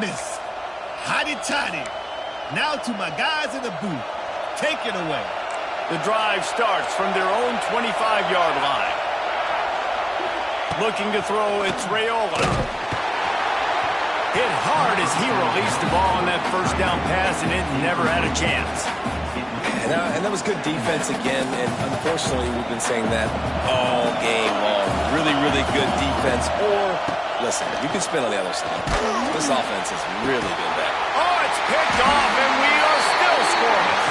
miss. Hotty-toddy. Now to my guys in the booth. Take it away. The drive starts from their own 25-yard line. Looking to throw, it's Raiola. Hit hard as he released the ball on that first down pass, and it never had a chance. And that was good defense again, and unfortunately we've been saying that all game long. Really, really good defense. Or, listen, you can spin on the other side. This offense has really been bad. Oh, it's picked off, and we are still scoreless.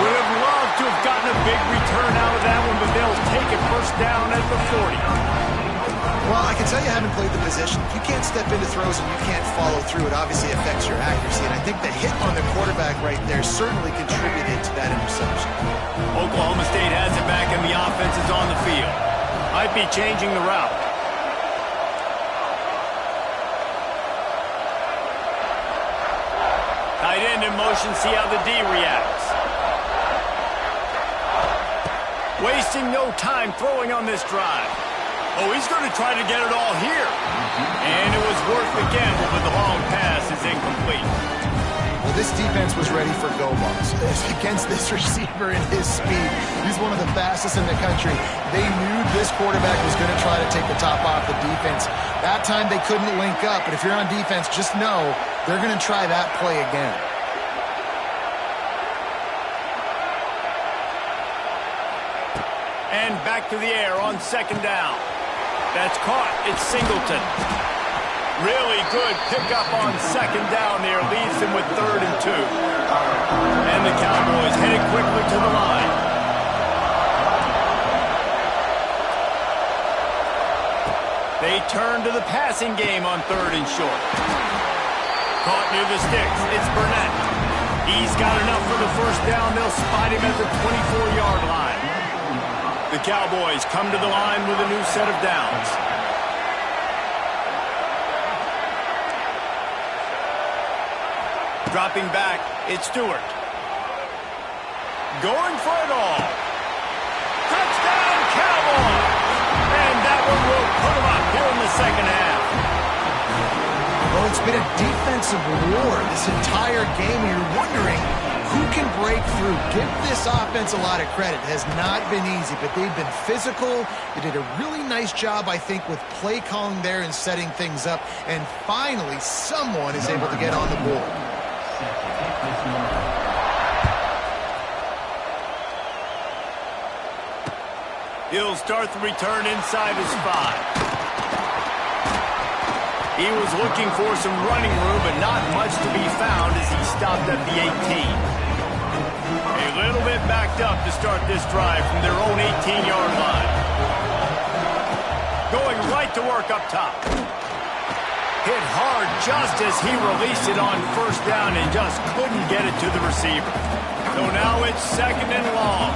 Would have loved to have gotten a big return out of that one, but they'll take it first down at the 40. Well, I can tell you haven't played the position. If you can't step into throws and you can't follow through, it obviously affects your accuracy. And I think the hit on the quarterback right there certainly contributed to that interception. Oklahoma State has it back, and the offense is on the field. Might be changing the route. Tight end in motion, see how the D reacts. Wasting no time throwing on this drive. Oh, he's going to try to get it all here. And it was worth the gamble, but the long pass is incomplete. Well, this defense was ready for go balls. Against this receiver and his speed, he's one of the fastest in the country. They knew this quarterback was going to try to take the top off the defense. That time they couldn't link up, but if you're on defense, just know they're going to try that play again. And back to the air on second down. That's caught. It's Singleton. Really good pickup on second down there. Leaves him with 3rd and 2. And the Cowboys headed quickly to the line. They turn to the passing game on 3rd and short. Caught near the sticks. It's Burnett. He's got enough for the first down. They'll spot him at the 24-yard line. The Cowboys come to the line with a new set of downs. Dropping back, it's Stewart. Going for it all. Touchdown, Cowboys! And that one will put them up here in the second half. Well, it's been a defensive war this entire game. You're wondering who can break through. Give this offense a lot of credit. It has not been easy, but they've been physical. They did a really nice job, I think, with play calling there and setting things up. And finally, someone is able to get on the board. He'll start the return inside his 5. He was looking for some running room, but not much to be found as he stopped at the 18. A little bit backed up to start this drive from their own 18-yard line. Going right to work up top. Hit hard just as he released it on first down and just couldn't get it to the receiver. So now it's 2nd and long.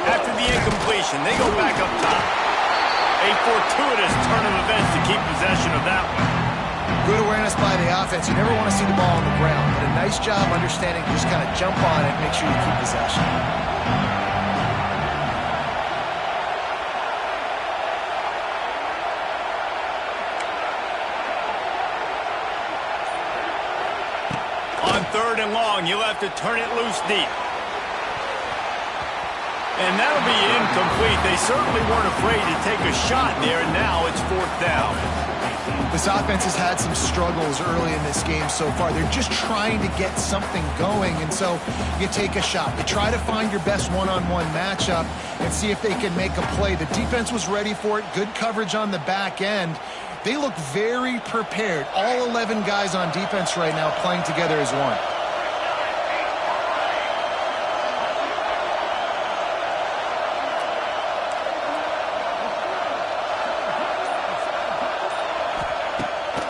After the incompletion, they go back up top. A fortuitous turn of events to keep possession of that one. Good awareness by the offense. You never want to see the ball on the ground, but a nice job understanding to just kind of jump on it and make sure you keep possession. On 3rd and long, you'll have to turn it loose deep. And that'll be incomplete. They certainly weren't afraid to take a shot there, and now it's 4th down. This offense has had some struggles early in this game so far. They're just trying to get something going, and so you take a shot. You try to find your best one-on-one matchup and see if they can make a play. The defense was ready for it. Good coverage on the back end. They look very prepared. All 11 guys on defense right now playing together as one.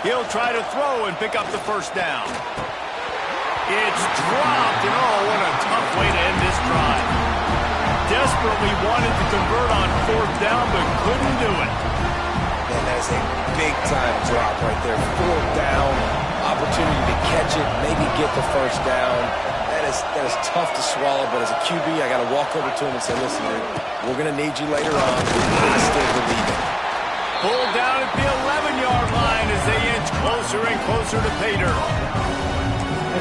He'll try to throw and pick up the first down. It's dropped, and oh, what a tough way to end this drive. Desperately wanted to convert on 4th down, but couldn't do it. Man, that is a big-time drop right there. 4th down, opportunity to catch it, maybe get the first down. That is tough to swallow, but as a QB, I got to walk over to him and say, listen, dude, we're going to need you later on. I still believe it. Pulled down closer and closer to pay dirt.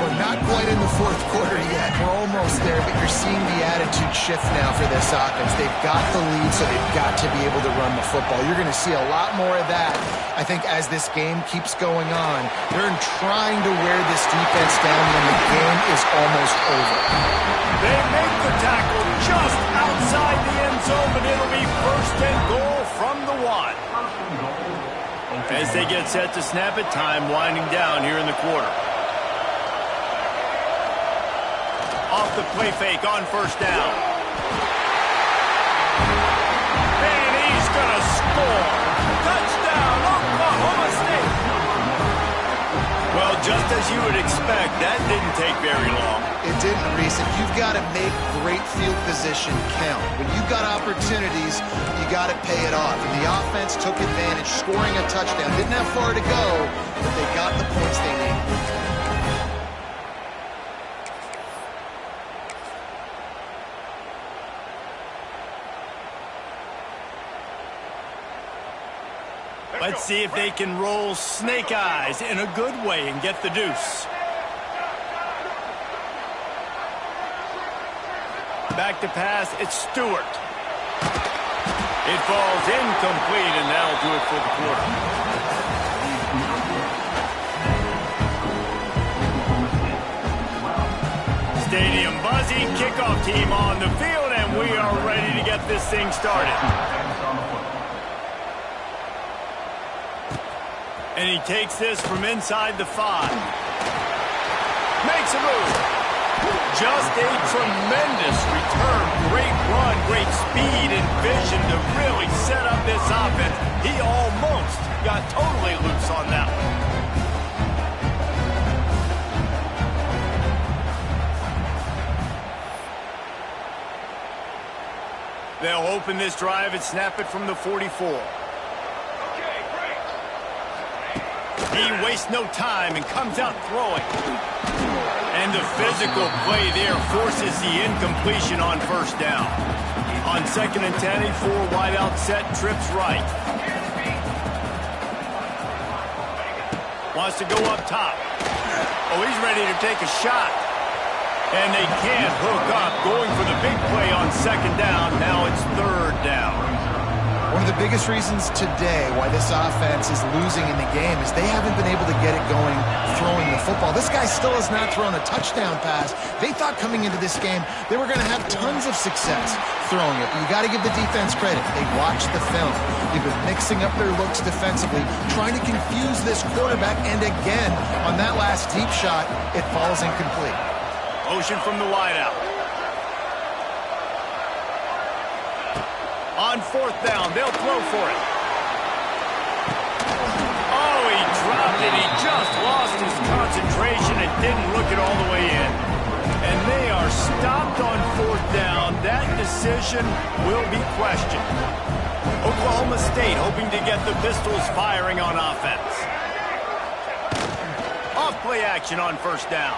We're not quite in the fourth quarter yet. We're almost there, but you're seeing the attitude shift now for this offense. They've got the lead, so they've got to be able to run the football. You're going to see a lot more of that, I think, as this game keeps going on. They're trying to wear this defense down when the game is almost over. They make the tackle just outside the end zone, but it'll be first and goal from the 1. As they get set to snap it, time winding down here in the quarter. Off the play fake on first down. And he's going to score. Touchdown, Oklahoma State. Well, just as you would expect, that didn't take very long. It didn't, Reese. And you've got to make great field position count. When you've got opportunities, you got to pay it off. And the offense took advantage, scoring a touchdown. Didn't have far to go, but they got the points they needed. Let's see if they can roll snake eyes in a good way and get the deuce. Back to pass, it's Stewart. It falls incomplete, and that'll do it for the quarter. Stadium buzzing, kickoff team on the field, and we are ready to get this thing started. And he takes this from inside the 5. Makes a move. Just a tremendous return. Great run, great speed and vision to really set up this offense. He almost got totally loose on that one. They'll open this drive and snap it from the 44. He wastes no time and comes out throwing. And the physical play there forces the incompletion on first down. On 2nd and 10, a 4 wide out set, trips right. Wants to go up top. Oh, he's ready to take a shot. And they can't hook up, going for the big play on 2nd down. Now it's 3rd down. One of the biggest reasons today why this offense is losing in the game is they haven't been able to get it going throwing the football. This guy still has not thrown a touchdown pass. They thought coming into this game they were going to have tons of success throwing it. You got to give the defense credit. They watched the film. They've been mixing up their looks defensively, trying to confuse this quarterback, and again, on that last deep shot, it falls incomplete. Motion from the wideout. On 4th down, they'll throw for it. Oh, he dropped it. He just lost his concentration and didn't look it all the way in. And they are stopped on 4th down. That decision will be questioned. Oklahoma State hoping to get the Pistols firing on offense. Off play action on 1st down.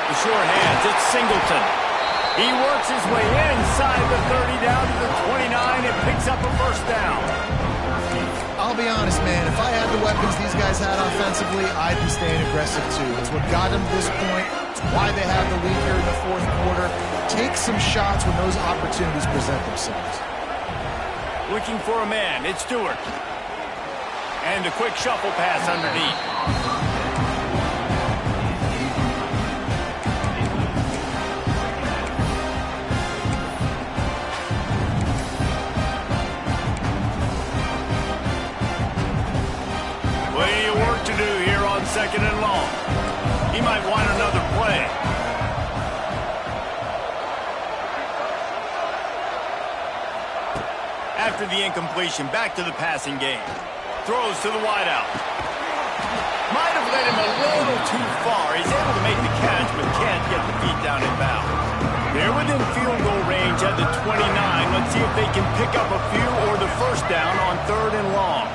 The short hands, it's Singleton. He works his way inside the 30 down to the 29 and picks up a 1st down. I'll be honest, man. If I had the weapons these guys had offensively, I'd be staying aggressive too. It's what got them to this point. It's why they have the lead here in the 4th quarter. Take some shots when those opportunities present themselves. Looking for a man. It's Stewart. And a quick shuffle pass underneath. Plenty of work to do here on 2nd and long. He might want another play. After the incompletion, back to the passing game. Throws to the wideout. Might have led him a little too far. He's able to make the catch, but can't get the feet down in bounds. They're within field goal range at the 29. Let's see if they can pick up a few or the 1st down on 3rd and long.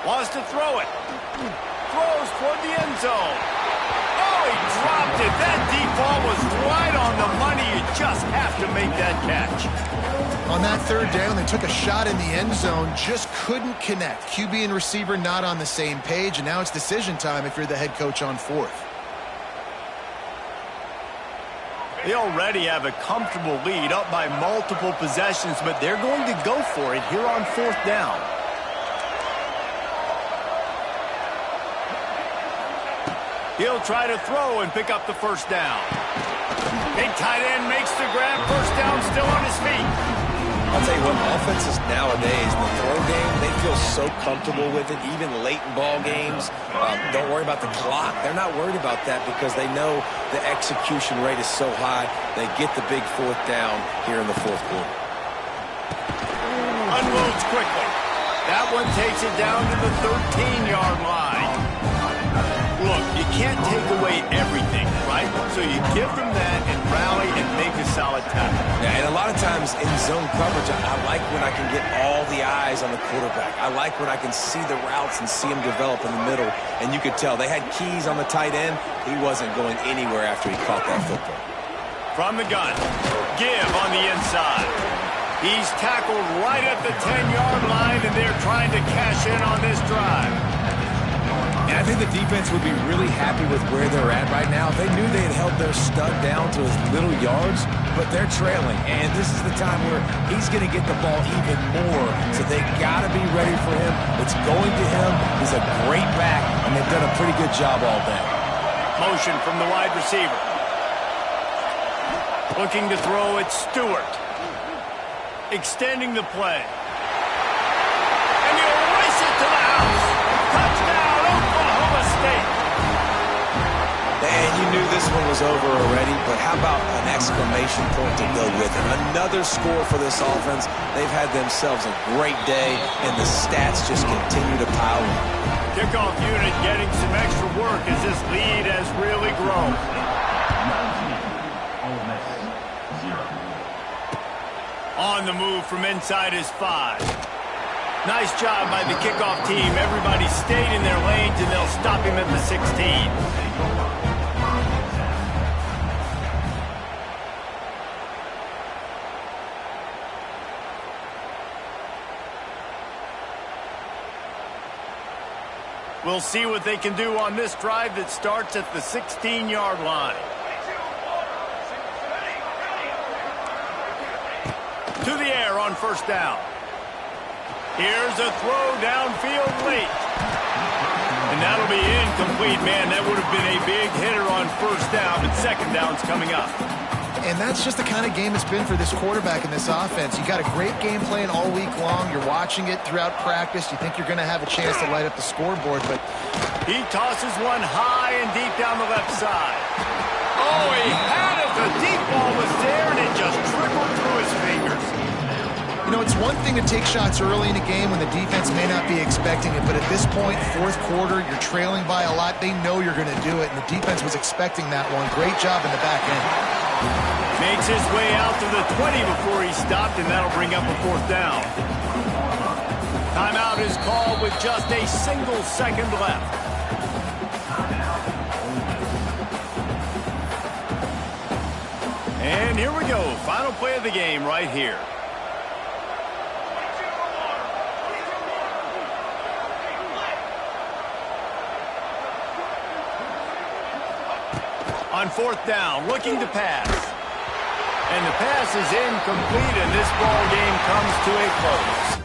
Wants to throw it. Throws toward the end zone. Oh, he dropped it. That deep ball was right on the money. You just have to make that catch. On that third down, they took a shot in the end zone, just couldn't connect. QB and receiver not on the same page, and now it's decision time if you're the head coach on fourth. They already have a comfortable lead, up by multiple possessions, but they're going to go for it here on fourth down. He'll try to throw and pick up the first down. Big tight end makes the grab. First down, still on his feet. I'll tell you what, offenses nowadays, the throw game, they feel so comfortable with it, even late in ball games. Don't worry about the clock. They're not worried about that because they know the execution rate is so high. They get the big fourth down here in the fourth quarter. Unloads quickly. That one takes it down to the 13-yard line. Look, you can't take away everything, right? So you give them that and rally and make a solid tackle. Yeah, and a lot of times in zone coverage, I like when I can get all the eyes on the quarterback. I like when I can see the routes and see them develop in the middle. And you could tell they had keys on the tight end. He wasn't going anywhere after he caught that football. From the gun, give on the inside. He's tackled right at the 10-yard line, and they're trying to cash in on this drive. And I think the defense would be really happy with where they're at right now. They knew they had held their stud down to as little yards, but they're trailing. And this is the time where he's going to get the ball even more. So they got to be ready for him. It's going to him. He's a great back, and they've done a pretty good job all day. Motion from the wide receiver. Looking to throw it, Stewart. Extending the play. And he'll race it to the house. Touchdown, Oklahoma State. And you knew this one was over already, but how about an exclamation point to go with it? Another score for this offense. They've had themselves a great day, and the stats just continue to pile up. Kickoff unit getting some extra work as this lead has really grown. On the move from inside his 5. Nice job by the kickoff team. Everybody stayed in their lanes, and they'll stop him at the 16. We'll see what they can do on this drive that starts at the 16-yard line. To the air on first down. Here's a throw downfield late. And that'll be incomplete, man. That would have been a big hitter on first down, but second down's coming up. And that's just the kind of game it's been for this quarterback in this offense. You got a great game plan all week long. You're watching it throughout practice. You think you're going to have a chance to light up the scoreboard, but he tosses one high and deep down the left side. Oh, he had it. The deep ball was there, and it just trickled through his fingers. You know, it's one thing to take shots early in a game when the defense may not be expecting it, but at this point, fourth quarter, you're trailing by a lot. They know you're going to do it, and the defense was expecting that one. Great job in the back end. Makes his way out to the 20 before he stopped, and that'll bring up a fourth down. Timeout is called with just a single second left. And here we go. Final play of the game right here. On fourth down, looking to pass. And the pass is incomplete, and this ball game comes to a close.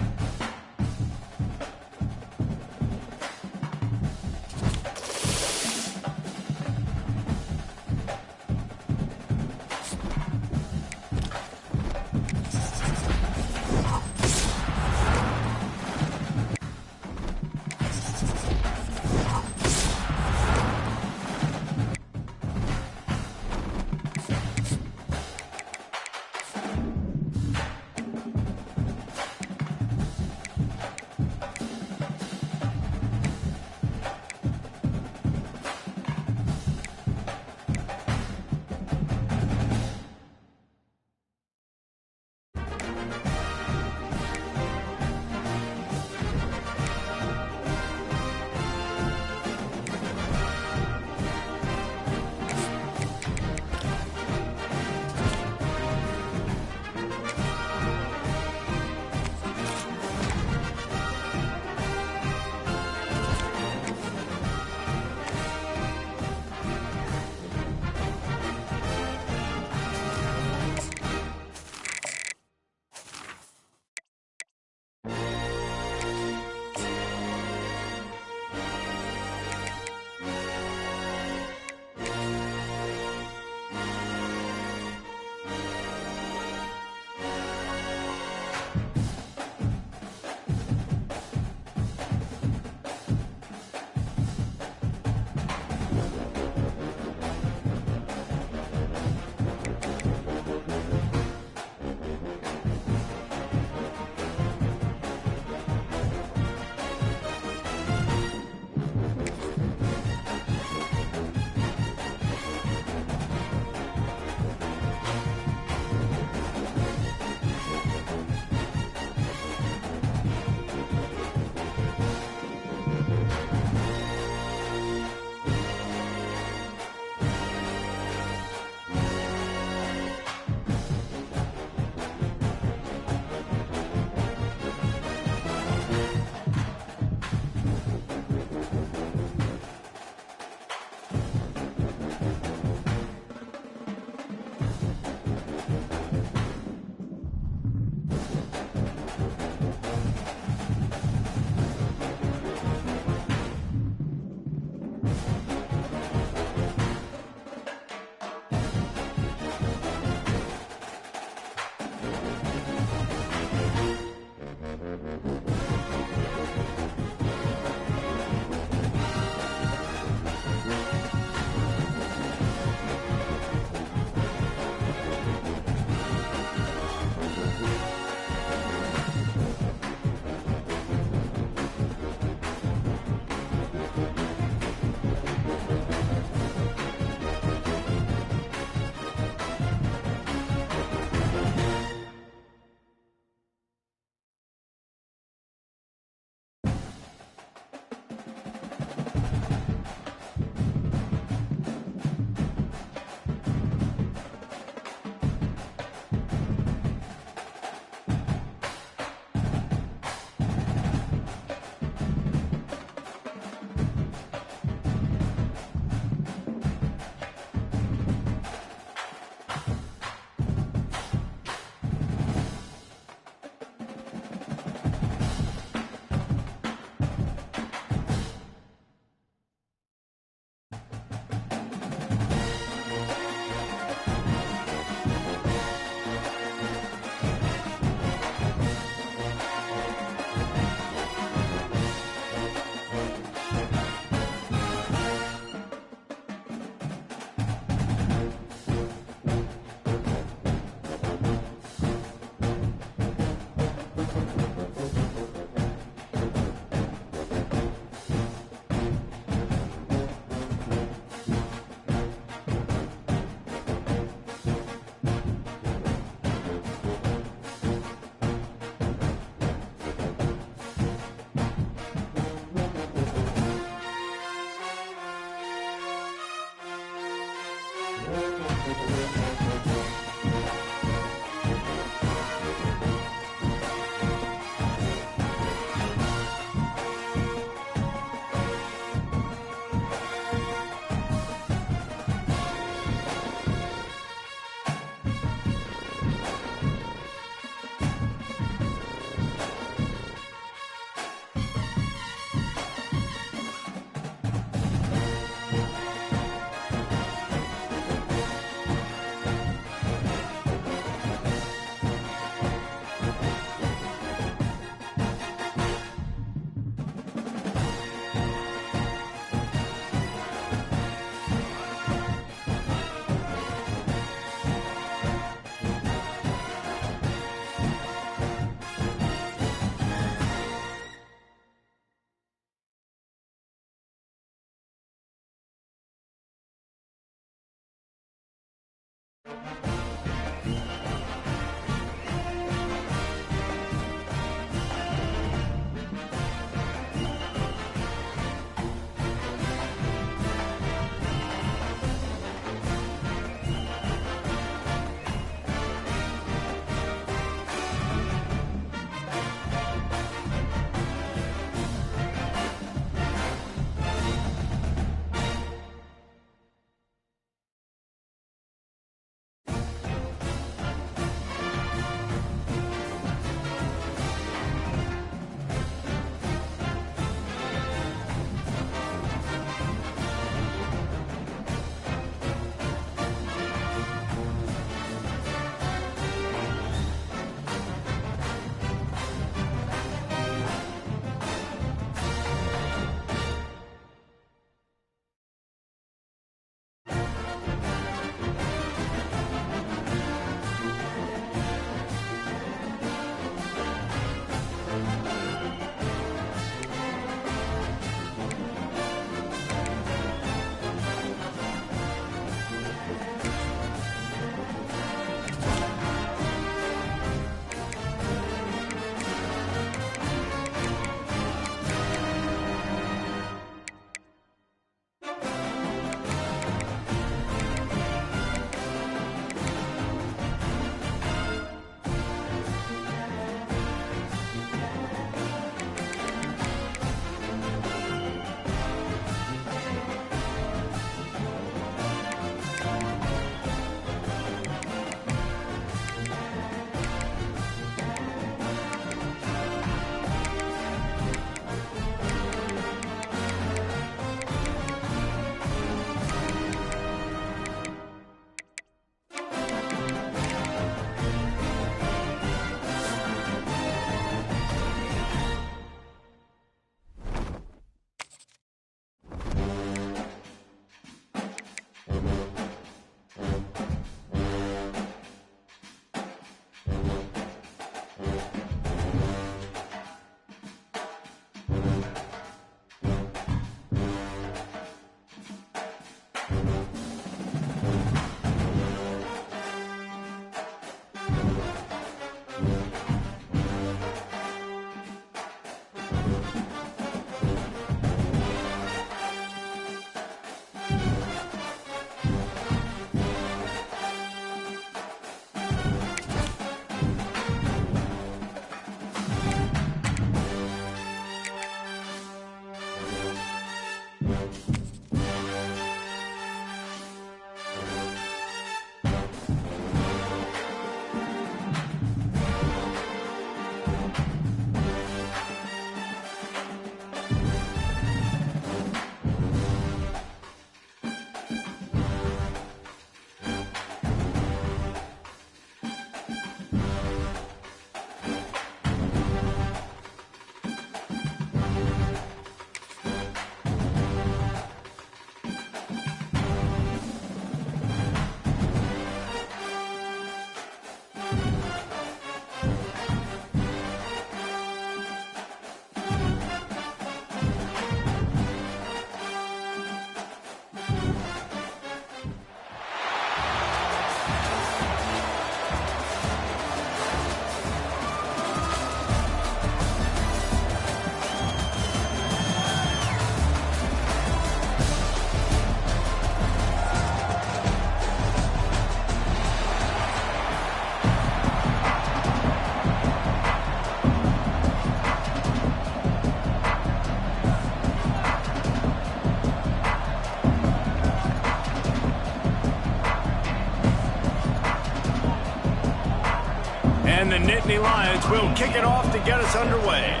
And the Nittany Lions will kick it off to get us underway.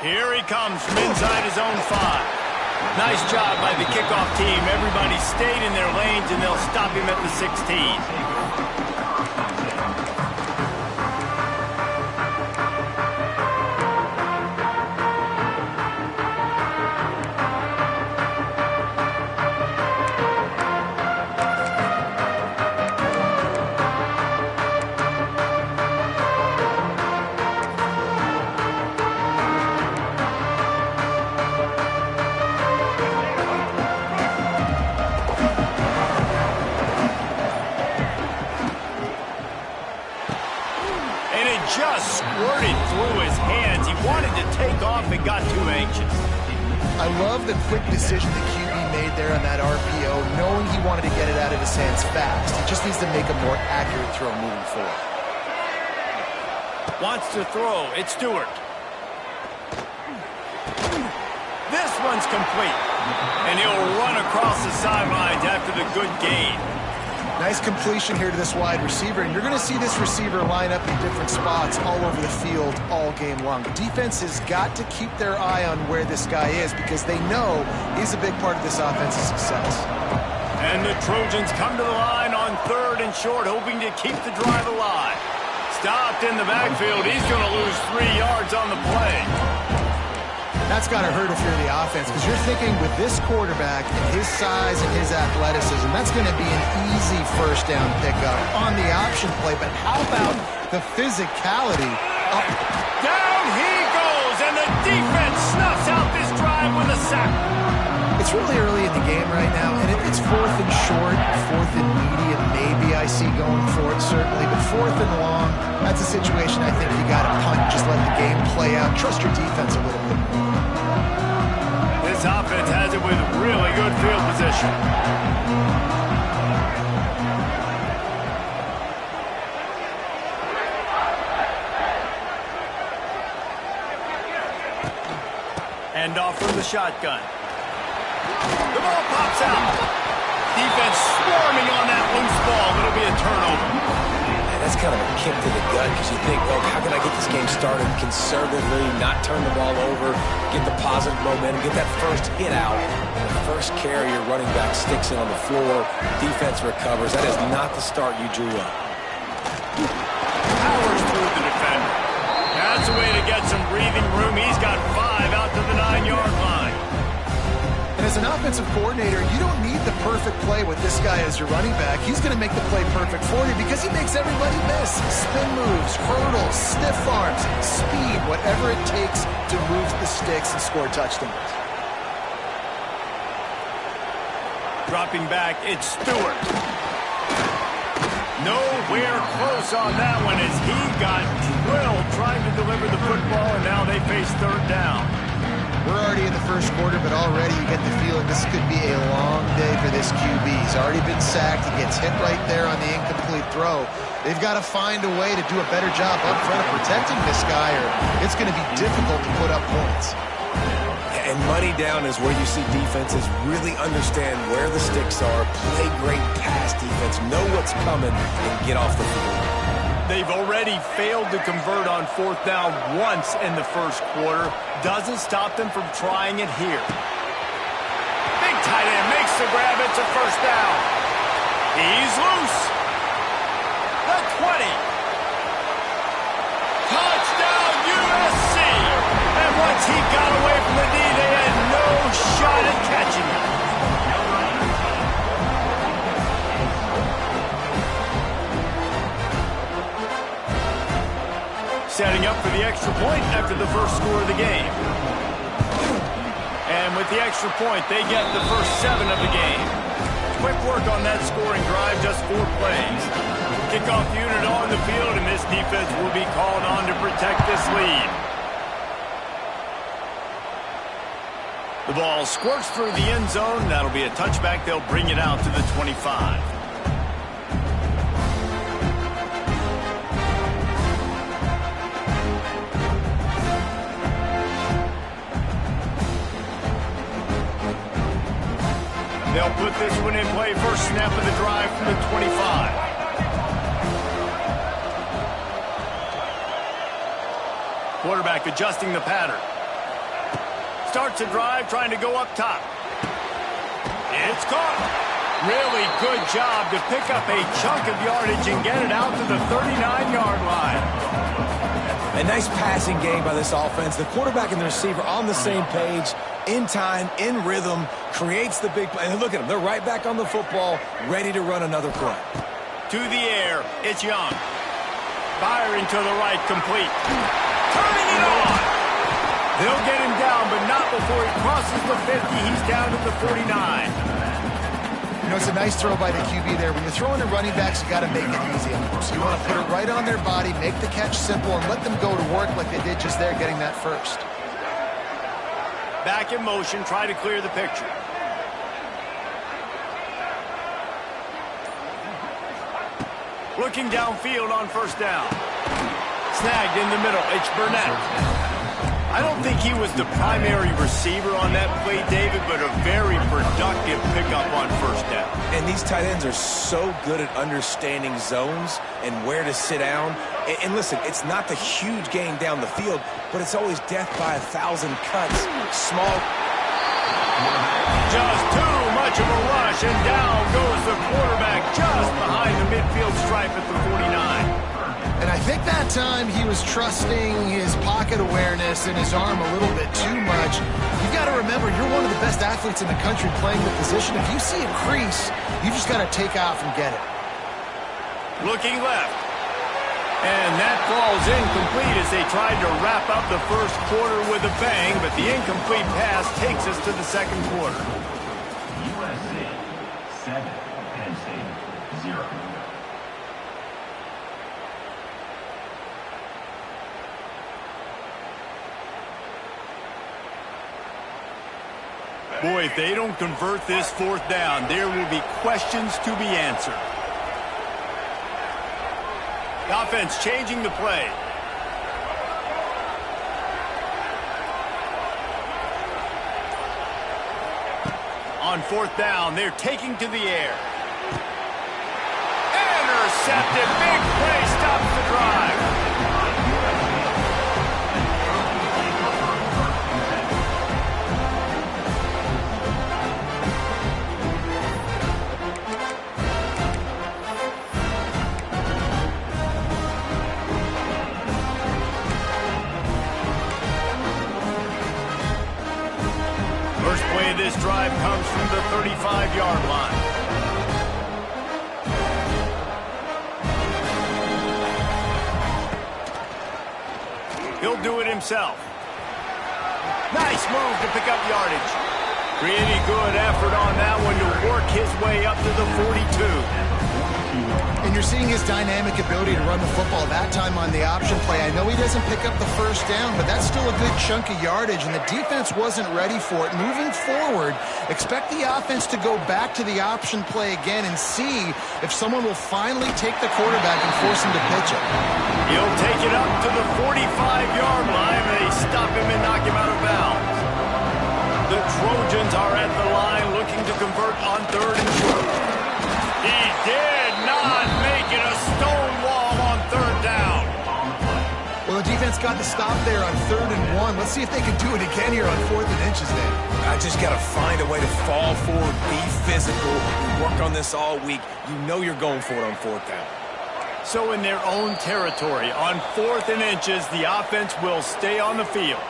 Here he comes from inside his own 5. Nice job by the kickoff team. Everybody stayed in their lanes, and they'll stop him at the 16. Just squirted through his hands. He wanted to take off and got too anxious. I love the quick decision the QB made there on that RPO, knowing he wanted to get it out of his hands fast. He just needs to make a more accurate throw moving forward. Wants to throw. It's Stewart. This one's complete. And he'll run across the sidelines after the good gain. Nice completion here to this wide receiver, and you're going to see this receiver line up in different spots all over the field all game long. The defense has got to keep their eye on where this guy is because they know he's a big part of this offense's success. And the Trojans come to the line on 3rd and short, hoping to keep the drive alive. Stopped in the backfield. He's going to lose 3 yards on the play. That's got to hurt if you're the offense because you're thinking with this quarterback and his size and his athleticism, that's going to be an easy first down pickup on the option play. But how about the physicality? Down he goes, and the defense snuffs out this drive with a sack. It's really early in the game right now, and if it's 4th and short, 4th and medium, maybe I see going for it, certainly. But 4th and long, that's a situation I think you got to punt, just let the game play out. Trust your defense a little bit. This offense has it with really good field position. Hand off from the shotgun. The ball pops out. Defense swarming on that loose ball. It'll be a turnover. That's kind of a kick to the gut because you think, well, how can I get this game started conservatively, not turn the ball over, get the positive momentum, get that first hit out. And the first carry, your running back sticks it on the floor. Defense recovers. That is not the start you drew up. Powers through the defender. That's a way to get some breathing room. He's got 5 out to the 9-yard line. And as an offensive coordinator, you don't need the perfect play with this guy as your running back. He's going to make the play perfect for you because he makes everybody miss. Spin moves, hurdles, stiff arms, speed, whatever it takes to move the sticks and score touchdowns. Dropping back, it's Stewart. Nowhere close on that one as he got drilled trying to deliver the football, and now they face 3rd down. We're already in the first quarter, but already you get the feeling this could be a long day for this QB. He's already been sacked. He gets hit right there on the incomplete throw. They've got to find a way to do a better job up front of protecting this guy, or it's going to be difficult to put up points. And money down is where you see defenses really understand where the sticks are, play great pass defense, know what's coming, and get off the field. They've already failed to convert on 4th down once in the first quarter. Doesn't stop them from trying it here. Big tight end makes the grab. It's a first down. He's loose. The 20. Touchdown USC. And once he got away from the knee, they had no shot at catching him. Setting up for the extra point after the first score of the game. And with the extra point, they get the first 7 of the game. Quick work on that scoring drive, just 4 plays. Kickoff unit on the field, and this defense will be called on to protect this lead. The ball squirts through the end zone. That'll be a touchback. They'll bring it out to the 25. They'll put this one in play. First snap of the drive from the 25. Quarterback adjusting the pattern. Starts a drive trying to go up top. It's caught. Really good job to pick up a chunk of yardage and get it out to the 39-yard line. A nice passing game by this offense. The quarterback and the receiver on the same page, in time, in rhythm, creates the big play. And look at them. They're right back on the football, ready to run another play. To the air, it's Young. Firing to the right, complete. Turning it on. They'll get him down, but not before he crosses the 50. He's down to the 49. You know, it's a nice throw by the QB there. When you're throwing to running backs, you got to make it easy. So you want to put it right on their body, make the catch simple, and let them go to work like they did just there, getting that first. Back in motion, try to clear the picture. Looking downfield on first down. Snagged in the middle. It's Burnett. I don't think he was the primary receiver on that play, David, but a very productive pickup on first down. And these tight ends are so good at understanding zones and where to sit down. And listen, it's not the huge gain down the field, but it's always death by 1,000 cuts. Small. Just too much of a rush, and down goes the quarterback just behind the midfield stripe at the 49. And I think that time he was trusting his pocket awareness and his arm a little bit too much. You've got to remember, you're one of the best athletes in the country playing the position. If you see a crease, you just got to take off and get it. Looking left. And that falls incomplete as they tried to wrap up the first quarter with a bang, but the incomplete pass takes us to the second quarter. USC 7, Penn State 0. Boy, if they don't convert this fourth down, there will be questions to be answered. The offense changing the play. On fourth down, they're taking to the air. Intercepted. Big play stops the drive. First play of this drive comes from the 35-yard line. He'll do it himself. Nice move to pick up yardage. Pretty good effort on that one to work his way up to the 42. And you're seeing his dynamic ability to run the football, that time on the option play. I know he doesn't pick up the first down, but that's still a good chunk of yardage, and the defense wasn't ready for it. Moving forward, expect the offense to go back to the option play again and see if someone will finally take the quarterback and force him to pitch it. He'll take it up to the 45-yard line. They stop him and knock him out of bounds. The Trojans are at the line looking to convert on third and short. He did not make it. A stone wall on third down. Well, the defense got the stop there on 3rd and 1. Let's see if they can do it again here on 4th and inches then. I just got to find a way to fall forward, be physical. We work on this all week. You know you're going for it on 4th down. So in their own territory, on 4th and inches, the offense will stay on the field.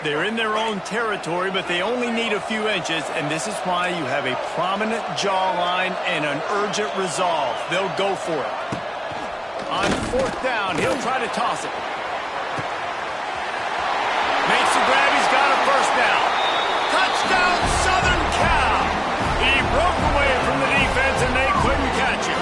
They're in their own territory, but they only need a few inches, and this is why you have a prominent jawline and an urgent resolve. They'll go for it. On 4th down, he'll try to toss it. Makes the grab. He's got a first down. Touchdown, Southern Cal. He broke away from the defense, and they couldn't catch him.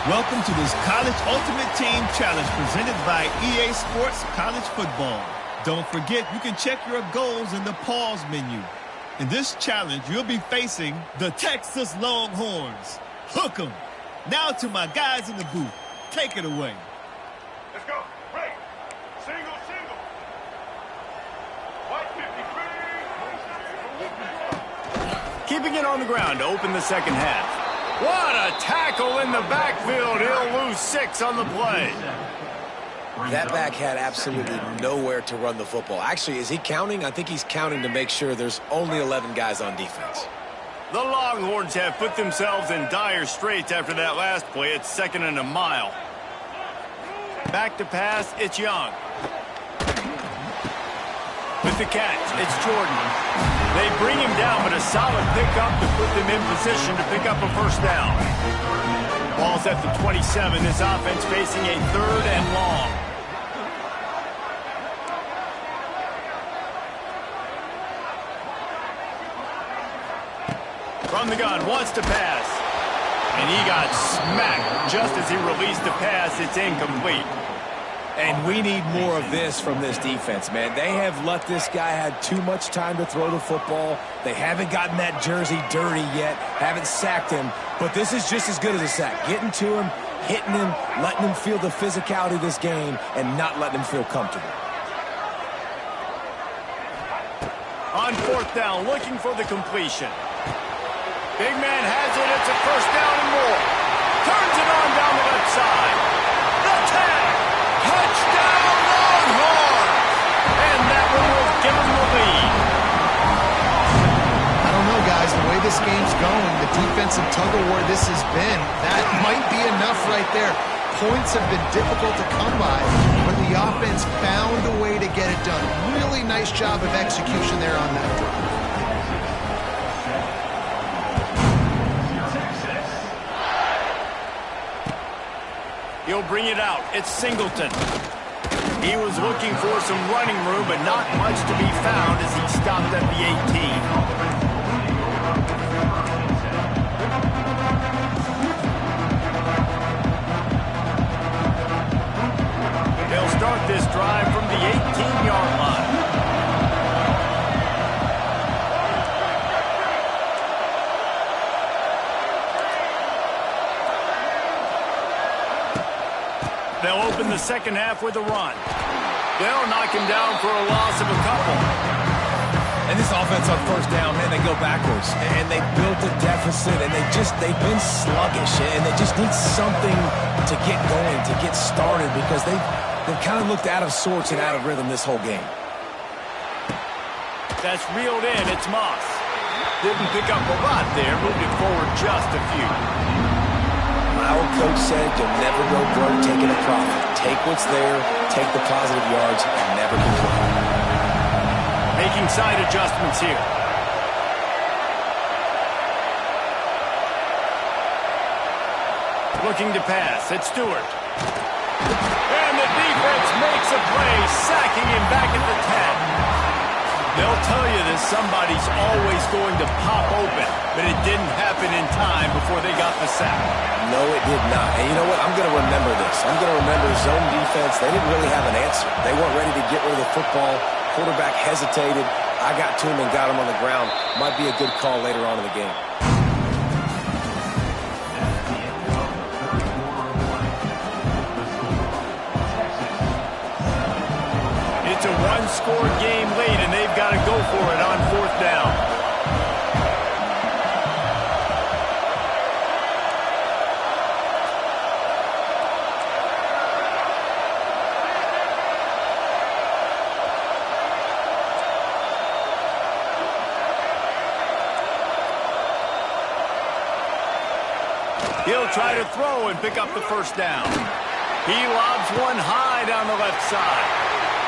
Welcome to this College Ultimate Team Challenge presented by EA Sports College Football. Don't forget, you can check your goals in the pause menu. In this challenge, you'll be facing the Texas Longhorns. Hook 'em. Now to my guys in the booth. Take it away. Let's go. Break. Single, single. White 53. Keeping it on the ground to open the second half. What a tackle in the backfield. He'll lose 6 on the play. That back had absolutely nowhere to run the football. Actually, is he counting? I think he's counting to make sure there's only 11 guys on defense. The Longhorns have put themselves in dire straits after that last play. It's 2nd and a mile. Back to pass, it's Young. With the catch, it's Jordan. They bring him down, but a solid pickup to put them in position to pick up a first down. Ball's at the 27. This offense facing a 3rd and long. From the gun, wants to pass. And he got smacked just as he released the pass. It's incomplete. And we need more of this from this defense, man. They have let this guy have too much time to throw the football. They haven't gotten that jersey dirty yet, haven't sacked him. But this is just as good as a sack. Getting to him, hitting him, letting him feel the physicality of this game, and not letting him feel comfortable. On 4th down, looking for the completion. Big man has it. It's a first down and more. Turns it on down the left side. The tag. Touchdown, Longhorns! And that one will give them the lead. I don't know, guys. The way this game's going, the defensive tug-of-war this has been, that might be enough right there. Points have been difficult to come by, but the offense found a way to get it done. Really nice job of execution there on that drive. He'll bring it out. It's Singleton. He was looking for some running room, but not much to be found as he stopped at the 18. They'll start this drive from the 18-yard line. They'll open the second half with a run. They'll knock him down for a loss of a couple. And this offense on 1st down, man, they go backwards. And they built a deficit, and they've been sluggish. And they just need something to get going, to get started, because they've kind of looked out of sorts and out of rhythm this whole game. That's reeled in. It's Moss. Didn't pick up a lot there. Moved it forward just a few. Our coach said you'll never go broke taking a profit. Take what's there, take the positive yards, and never complain. Making side adjustments here. Looking to pass. It's Stewart. And the defense makes a play, sacking him back at the 10. They'll tell you that somebody's always going to pop open, but it didn't happen in time before they got the sack. No, it did not. And you know what? I'm going to remember this. I'm going to remember zone defense. They didn't really have an answer. They weren't ready to get rid of the football. Quarterback hesitated. I got to him and got him on the ground. Might be a good call later on in the game. It's a one-score game late, and they've got to go for it on 4th down. He'll try to throw and pick up the first down. He lobs one high down the left side.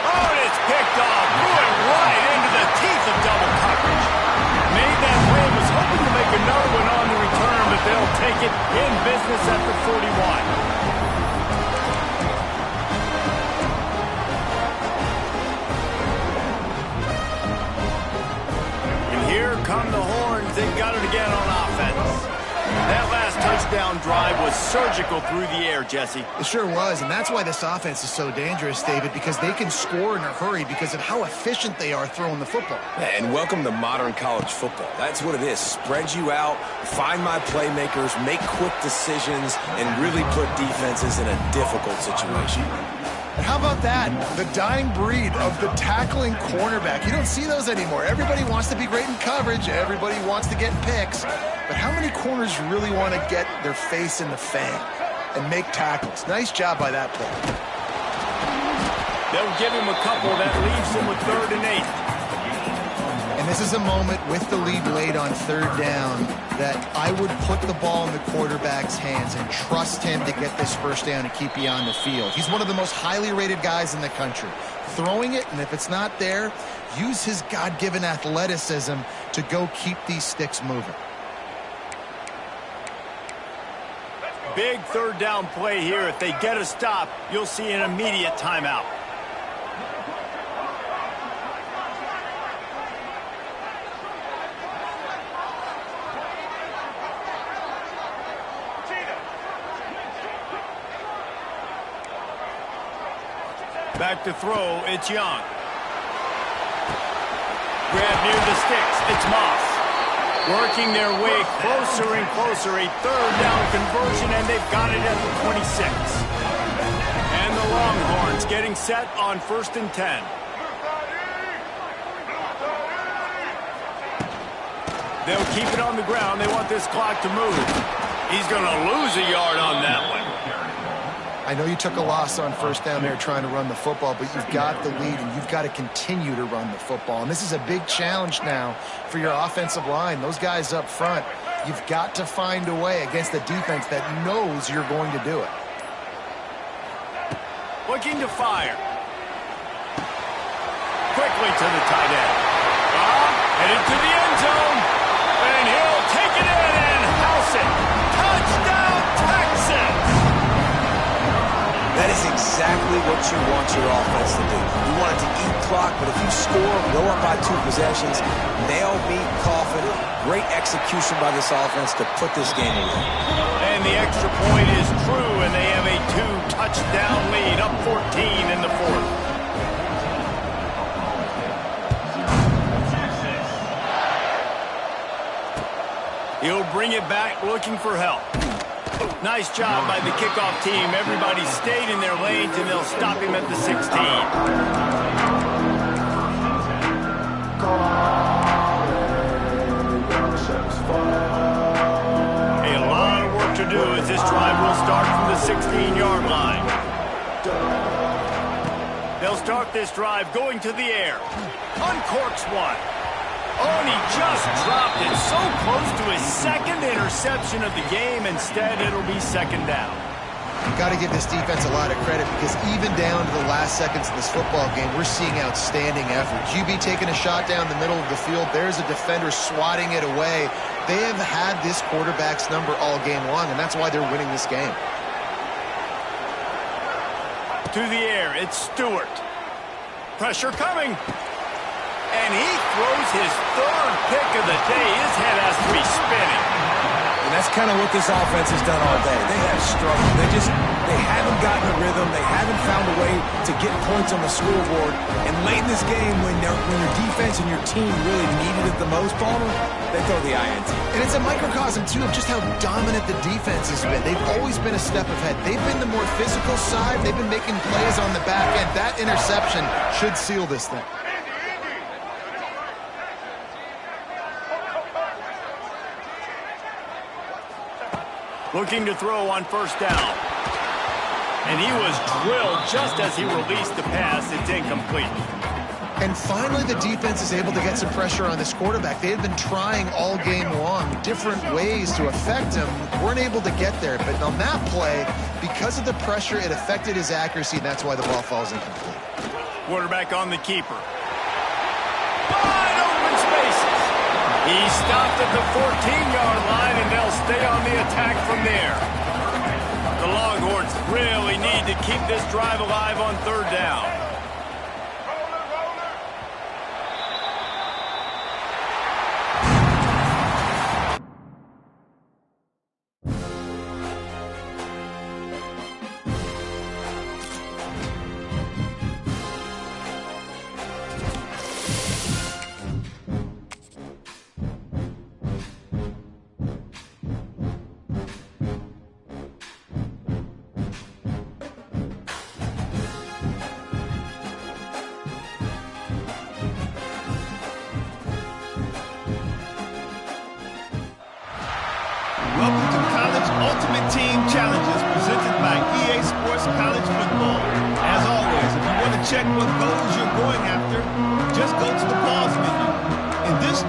Oh, and it's picked off. Blew it right into the teeth of double coverage. Made that play, was hoping to make another one on the return, but they'll take it in business at the 41. Come the Horns, they've got it again on offense. That last touchdown touchdown drive was surgical through the air, Jesse. It sure was, and that's why this offense is so dangerous, David, because they can score in a hurry because of how efficient they are throwing the football. Yeah, and welcome to modern college football. That's what it is. Spread you out, find my playmakers, make quick decisions, and really put defenses in a difficult situation. How about that? The dying breed of the tackling cornerback. You don't see those anymore. Everybody wants to be great in coverage. Everybody wants to get picks. But how many corners really want to get their face in the fan and make tackles? Nice job by that play. They'll give him a couple that leaves him with 3rd and 8. And this is a moment with the lead late on 3rd down that I would put the ball in the quarterback's hands and trust him to get this 1st down and keep you on the field. He's one of the most highly rated guys in the country. Throwing it, and if it's not there, use his God-given athleticism to go keep these sticks moving. Big 3rd down play here. If they get a stop, you'll see an immediate timeout. Back to throw, it's Young. Grab near the sticks, it's Moss. Working their way closer and closer, a 3rd down conversion, and they've got it at the 26. And the Longhorns getting set on 1st and 10. They'll keep it on the ground. They want this clock to move. He's going to lose a yard on that one. I know you took a loss on 1st down there trying to run the football, but you've got the lead, and you've got to continue to run the football. And this is a big challenge now for your offensive line. Those guys up front, you've got to find a way against a defense that knows you're going to do it. Looking to fire. Quickly to the tight end. Headed to the end zone. And he'll take it in and house it. Touchdown, Texans! That is exactly what you want your offense to do. You want it to eat clock, but if you score, go up by 2 possessions, nail, meet, coffin. Great execution by this offense to put this game away. And the extra point is true, and they have a 2-touchdown lead, up 14 in the 4th. He'll bring it back, looking for help. Nice job by the kickoff team. Everybody stayed in their lanes, and they'll stop him at the 16. A lot of work to do as this drive will start from the 16-yard line. They'll start this drive going to the air. Uncorks one. Oh, and he just dropped it so close to his 2nd interception of the game. Instead, it'll be 2nd down. You've got to give this defense a lot of credit because even down to the last seconds of this football game, we're seeing outstanding effort. QB taking a shot down the middle of the field. There's a defender swatting it away. They have had this quarterback's number all game long, and that's why they're winning this game. To the air, it's Stewart. Pressure coming. And he throws his 3rd pick of the day. His head has to be spinning. And that's kind of what this offense has done all day. They have struggled. They haven't gotten a rhythm. They haven't found a way to get points on the scoreboard. And late in this game, when your defense and your team really needed it the most, Palmer, they throw the INT. And it's a microcosm, too, of just how dominant the defense has been. They've always been a step ahead. They've been the more physical side. They've been making plays on the back end. That interception should seal this thing. Looking to throw on 1st down. And he was drilled just as he released the pass. It's incomplete. And finally, the defense is able to get some pressure on this quarterback. They had been trying all game long different ways to affect him. Weren't able to get there. But on that play, because of the pressure, it affected his accuracy, and that's why the ball falls incomplete. Quarterback on the keeper. Wide open spaces. He stopped at the 14-yard line, and they'll stay on the attack from there. The Longhorns really need to keep this drive alive on 3rd down.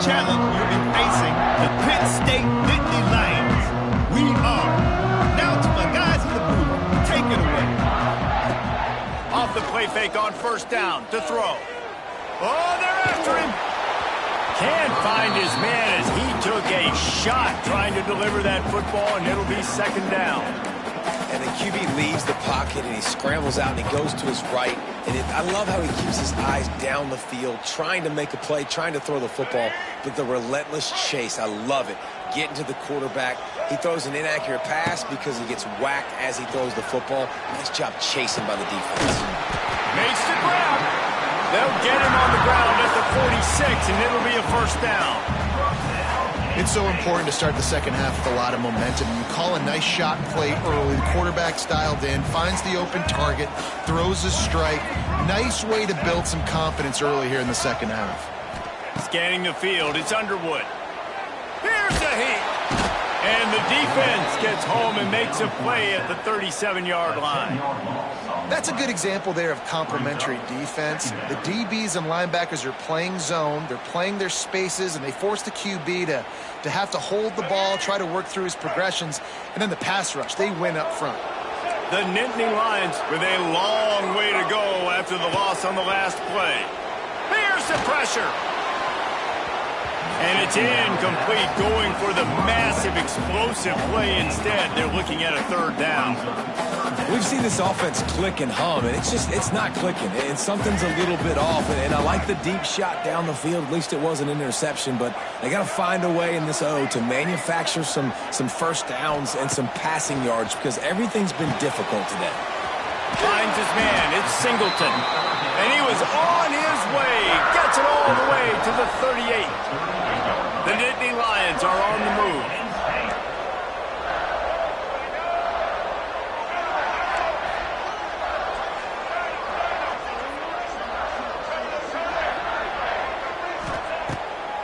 challenge, you'll be facing the Penn State Nittany Lions. We are. Now to my guys in the booth. Take it away. Off the play fake on first down to throw. Oh, they're after him. Can't find his man as he took a shot trying to deliver that football, and it'll be second down. And the QB leaves the pocket, and he scrambles out, and he goes to his right. And I love how he keeps his eyes down the field, trying to make a play, trying to throw the football, but the relentless chase, I love it. Getting to the quarterback. He throws an inaccurate pass because he gets whacked as he throws the football. Nice job chasing by the defense. Makes the grab. They'll get him on the ground at the 46, and it'll be a first down. It's so important to start the second half with a lot of momentum. You call a nice shot play early. The quarterback's dialed in, finds the open target, throws a strike. Nice way to build some confidence early here in the second half. Scanning the field, it's Underwood. Here's a hit. And the defense gets home and makes a play at the 37-yard line. That's a good example there of complementary defense. The DBs and linebackers are playing zone, they're playing their spaces, and they force the QB to have to hold the ball, try to work through his progressions, and then the pass rush, they win up front. The Nittany Lions with a long way to go after the loss on the last play. Here's the pressure. And it's incomplete, going for the massive explosive play instead. They're looking at a third down. We've seen this offense click and hum, and it's not clicking, and something's a little bit off. And I like the deep shot down the field. At least it was an interception, but they got to find a way in this O to manufacture some first downs and some passing yards because everything's been difficult today. Finds his man. It's Singleton. And he was on his way. Gets it all the way to the 38. The Nittany Lions are on the move.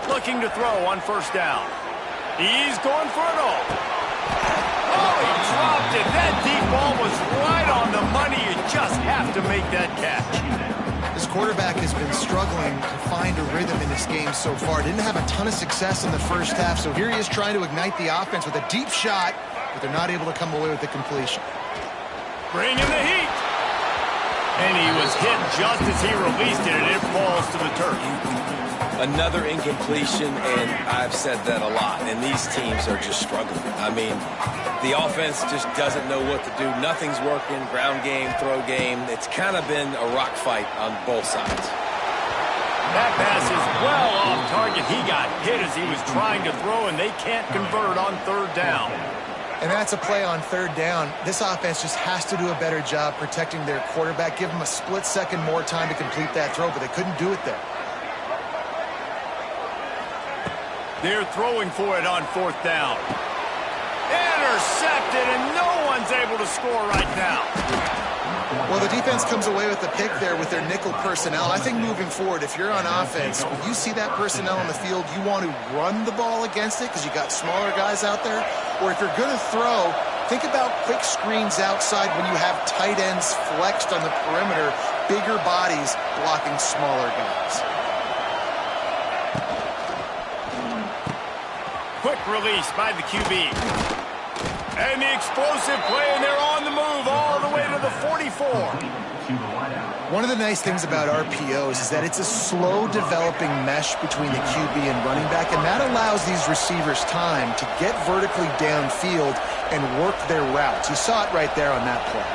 Looking to throw on first down. He's going for it all. Oh, he dropped it. That deep ball was right on the money. You just have to make that catch. This quarterback has been struggling to find a rhythm in this game so far. Didn't have a ton of success in the first half, so here he is trying to ignite the offense with a deep shot, but they're not able to come away with the completion. Bring in the heat. And he was hit just as he released it, and it falls to the turf. Another incompletion, and I've said that a lot, and these teams are just struggling. I mean, the offense just doesn't know what to do. Nothing's working, ground game, throw game. It's kind of been a rock fight on both sides. That pass is well off target. He got hit as he was trying to throw, and they can't convert on third down. And that's a play on third down. This offense just has to do a better job protecting their quarterback. Give him a split second more time to complete that throw, but they couldn't do it there. They're throwing for it on fourth down. Intercepted, and no one's able to score right now. Well, the defense comes away with the pick there with their nickel personnel. I think moving forward, if you're on offense, when you see that personnel on the field, you want to run the ball against it because you got smaller guys out there. Or if you're going to throw, think about quick screens outside when you have tight ends flexed on the perimeter, bigger bodies blocking smaller guys. Quick release by the QB. And the explosive play, and they're on the move all the way to the 44. One of the nice things about RPOs is that it's a slow developing mesh between the QB and running back, and that allows these receivers time to get vertically downfield and work their routes. You saw it right there on that play.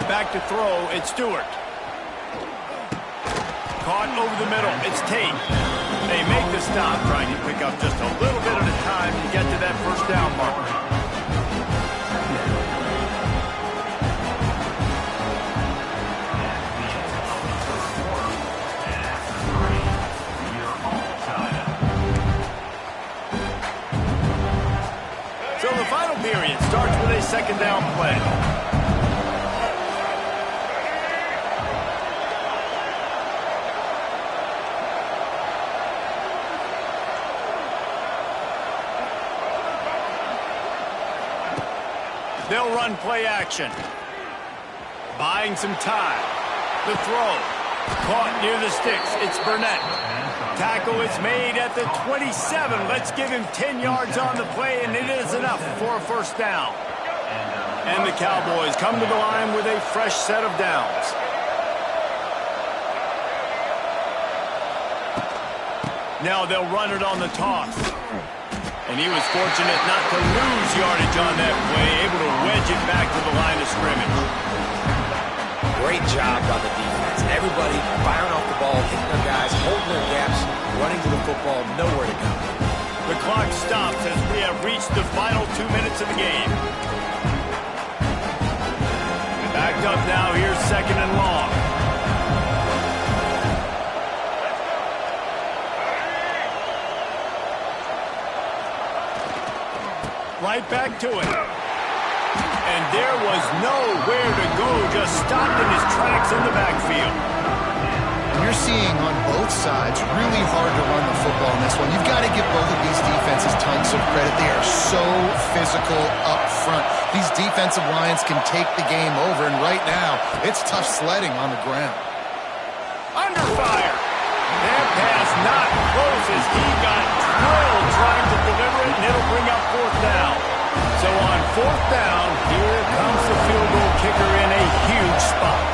Back to throw, it's Stewart. Caught over the middle, it's Tate. They make the stop, trying to pick up just a little bit at a time to get to that first down marker. So the final period starts with a second down play. They'll run play action. Buying some time. The throw. Caught near the sticks. It's Burnett. tackle is made at the 27. Let's give him 10 yards on the play, and it is enough for a first down. And the Cowboys come to the line with a fresh set of downs. Now they'll run it on the toss. And he was fortunate not to lose yardage on that play, able to wedge it back to the line of scrimmage. Great job by the defense. Everybody firing off the ball, hitting their guys, holding their gaps, running to the football, nowhere to go. The clock stops as we have reached the final 2 minutes of the game. Backed up now, here's second and long. Right back to it. And there was nowhere to go, just stopped in his tracks in the backfield. And you're seeing on both sides really hard to run the football in this one. You've got to give both of these defenses tons of credit. They are so physical up front. These defensive lines can take the game over, and right now, it's tough sledding on the ground. Under fire. That pass not close as he got drilled trying to deliver it, and it'll bring up fourth down. So on fourth down, here comes the field goal kicker in a huge spot.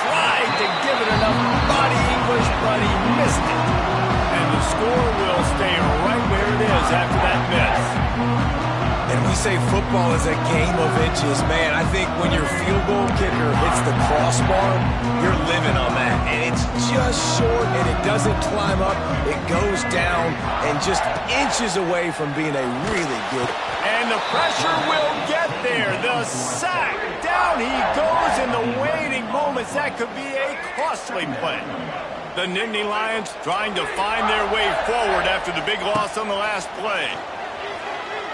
Tried to give it enough body English, but he missed it. And the score will stay right where it is after that miss. And we say football is a game of inches. Man, I think when your field goal kicker hits the crossbar, you're living on that. And it's just short, and it doesn't climb up. It goes down and just inches away from being a really good. And the pressure will get there. The sack. Down he goes in the waiting moments. That could be a costly play. The Nittany Lions trying to find their way forward after the big loss on the last play.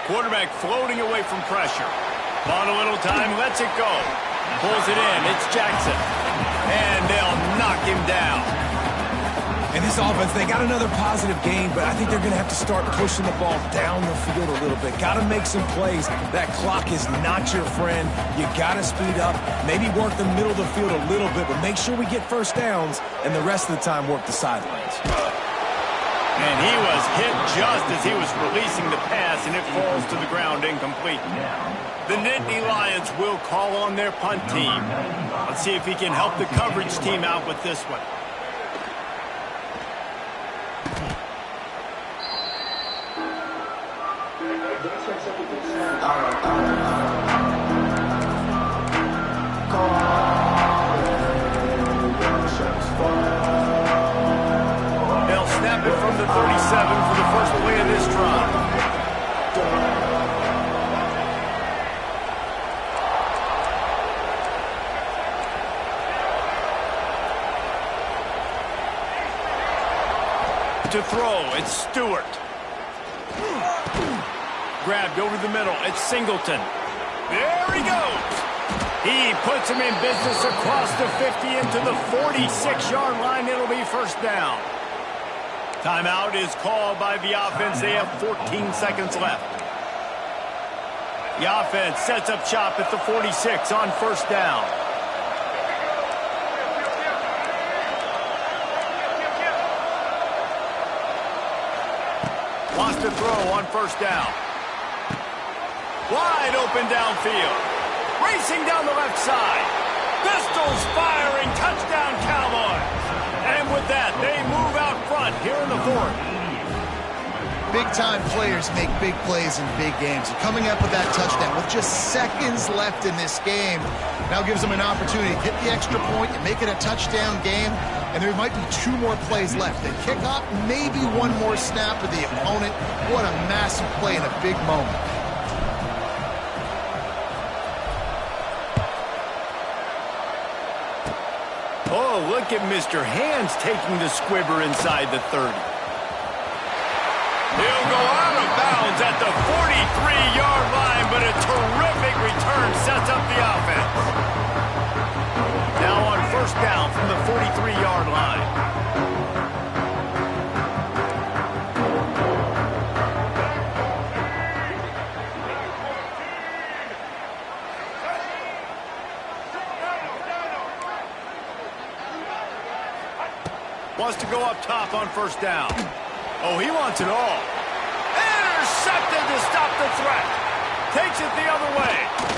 Quarterback floating away from pressure. Bought a little time, lets it go. Pulls it in, it's Jackson. And they'll knock him down. And this offense, they got another positive game, but I think they're going to have to start pushing the ball down the field a little bit. Got to make some plays. That clock is not your friend. You got to speed up, maybe work the middle of the field a little bit, but make sure we get first downs, and the rest of the time work the sidelines. And he was hit just as he was releasing the pass, and it falls to the ground incomplete. The Nittany Lions will call on their punt team. Let's see if he can help the coverage team out with this one. They'll snap it from the 37 for the first play of this drive. To throw, it's Stewart. Grabbed over the middle, it's Singleton. There he goes. He puts him in business across the 50 into the 46-yard line. It'll be first down. Timeout is called by the offense. They have 14 seconds left. The offense sets up shop at the 46 on first down. Wants to throw on first down. Wide open downfield. Racing down the left side. Pistols firing. Touchdown, Cowboys. And with that, they move out front here in the fourth. Big-time players make big plays in big games. And coming up with that touchdown with just seconds left in this game now gives them an opportunity to hit the extra point and make it a touchdown game. And there might be 2 more plays left. They kick off, maybe 1 more snap with the opponent. What a massive play in a big moment. Oh, look at Mr. Hands taking the squibber inside the 30. He'll go out of bounds at the 43-yard line, but a terrific return sets up the offense. Now on first down from the 43-yard line. Wants to go up top on first down. Oh, he wants it all. Intercepted to stop the threat. Takes it the other way.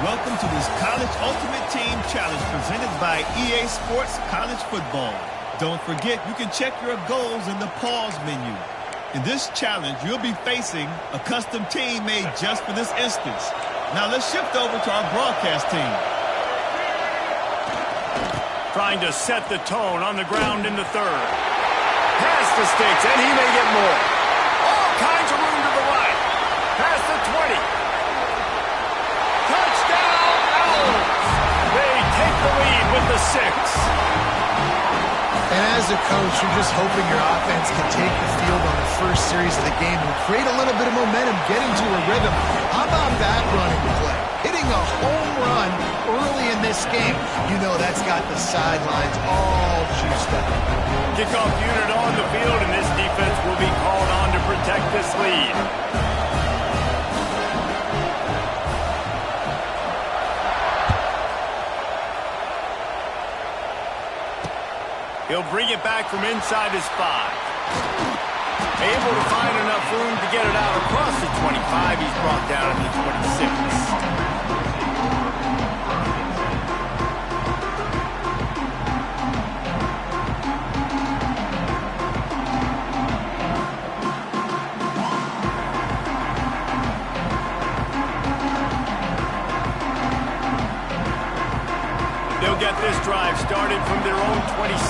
Welcome to this College Ultimate Team Challenge presented by EA Sports College Football. Don't forget, you can check your goals in the pause menu. In this challenge, you'll be facing a custom team made just for this instance. Now let's shift over to our broadcast team. Trying to set the tone on the ground in the third. Past the sticks, and he may get more. All kinds of room to the right. Past the 20. Touchdown, Owls! They take the lead with the 6. And as a coach, you're just hoping your offense can take the field on the first series of the game and create a little bit of momentum, get into a rhythm. How about that running play? Hitting a home run early in this game. You know that's got the sidelines all juiced up. Kickoff unit on the field, and this defense will be called on to protect this lead. He'll bring it back from inside his 5. Able to find enough room to get it out across the 25. He's brought down at the 26. started from their own 26.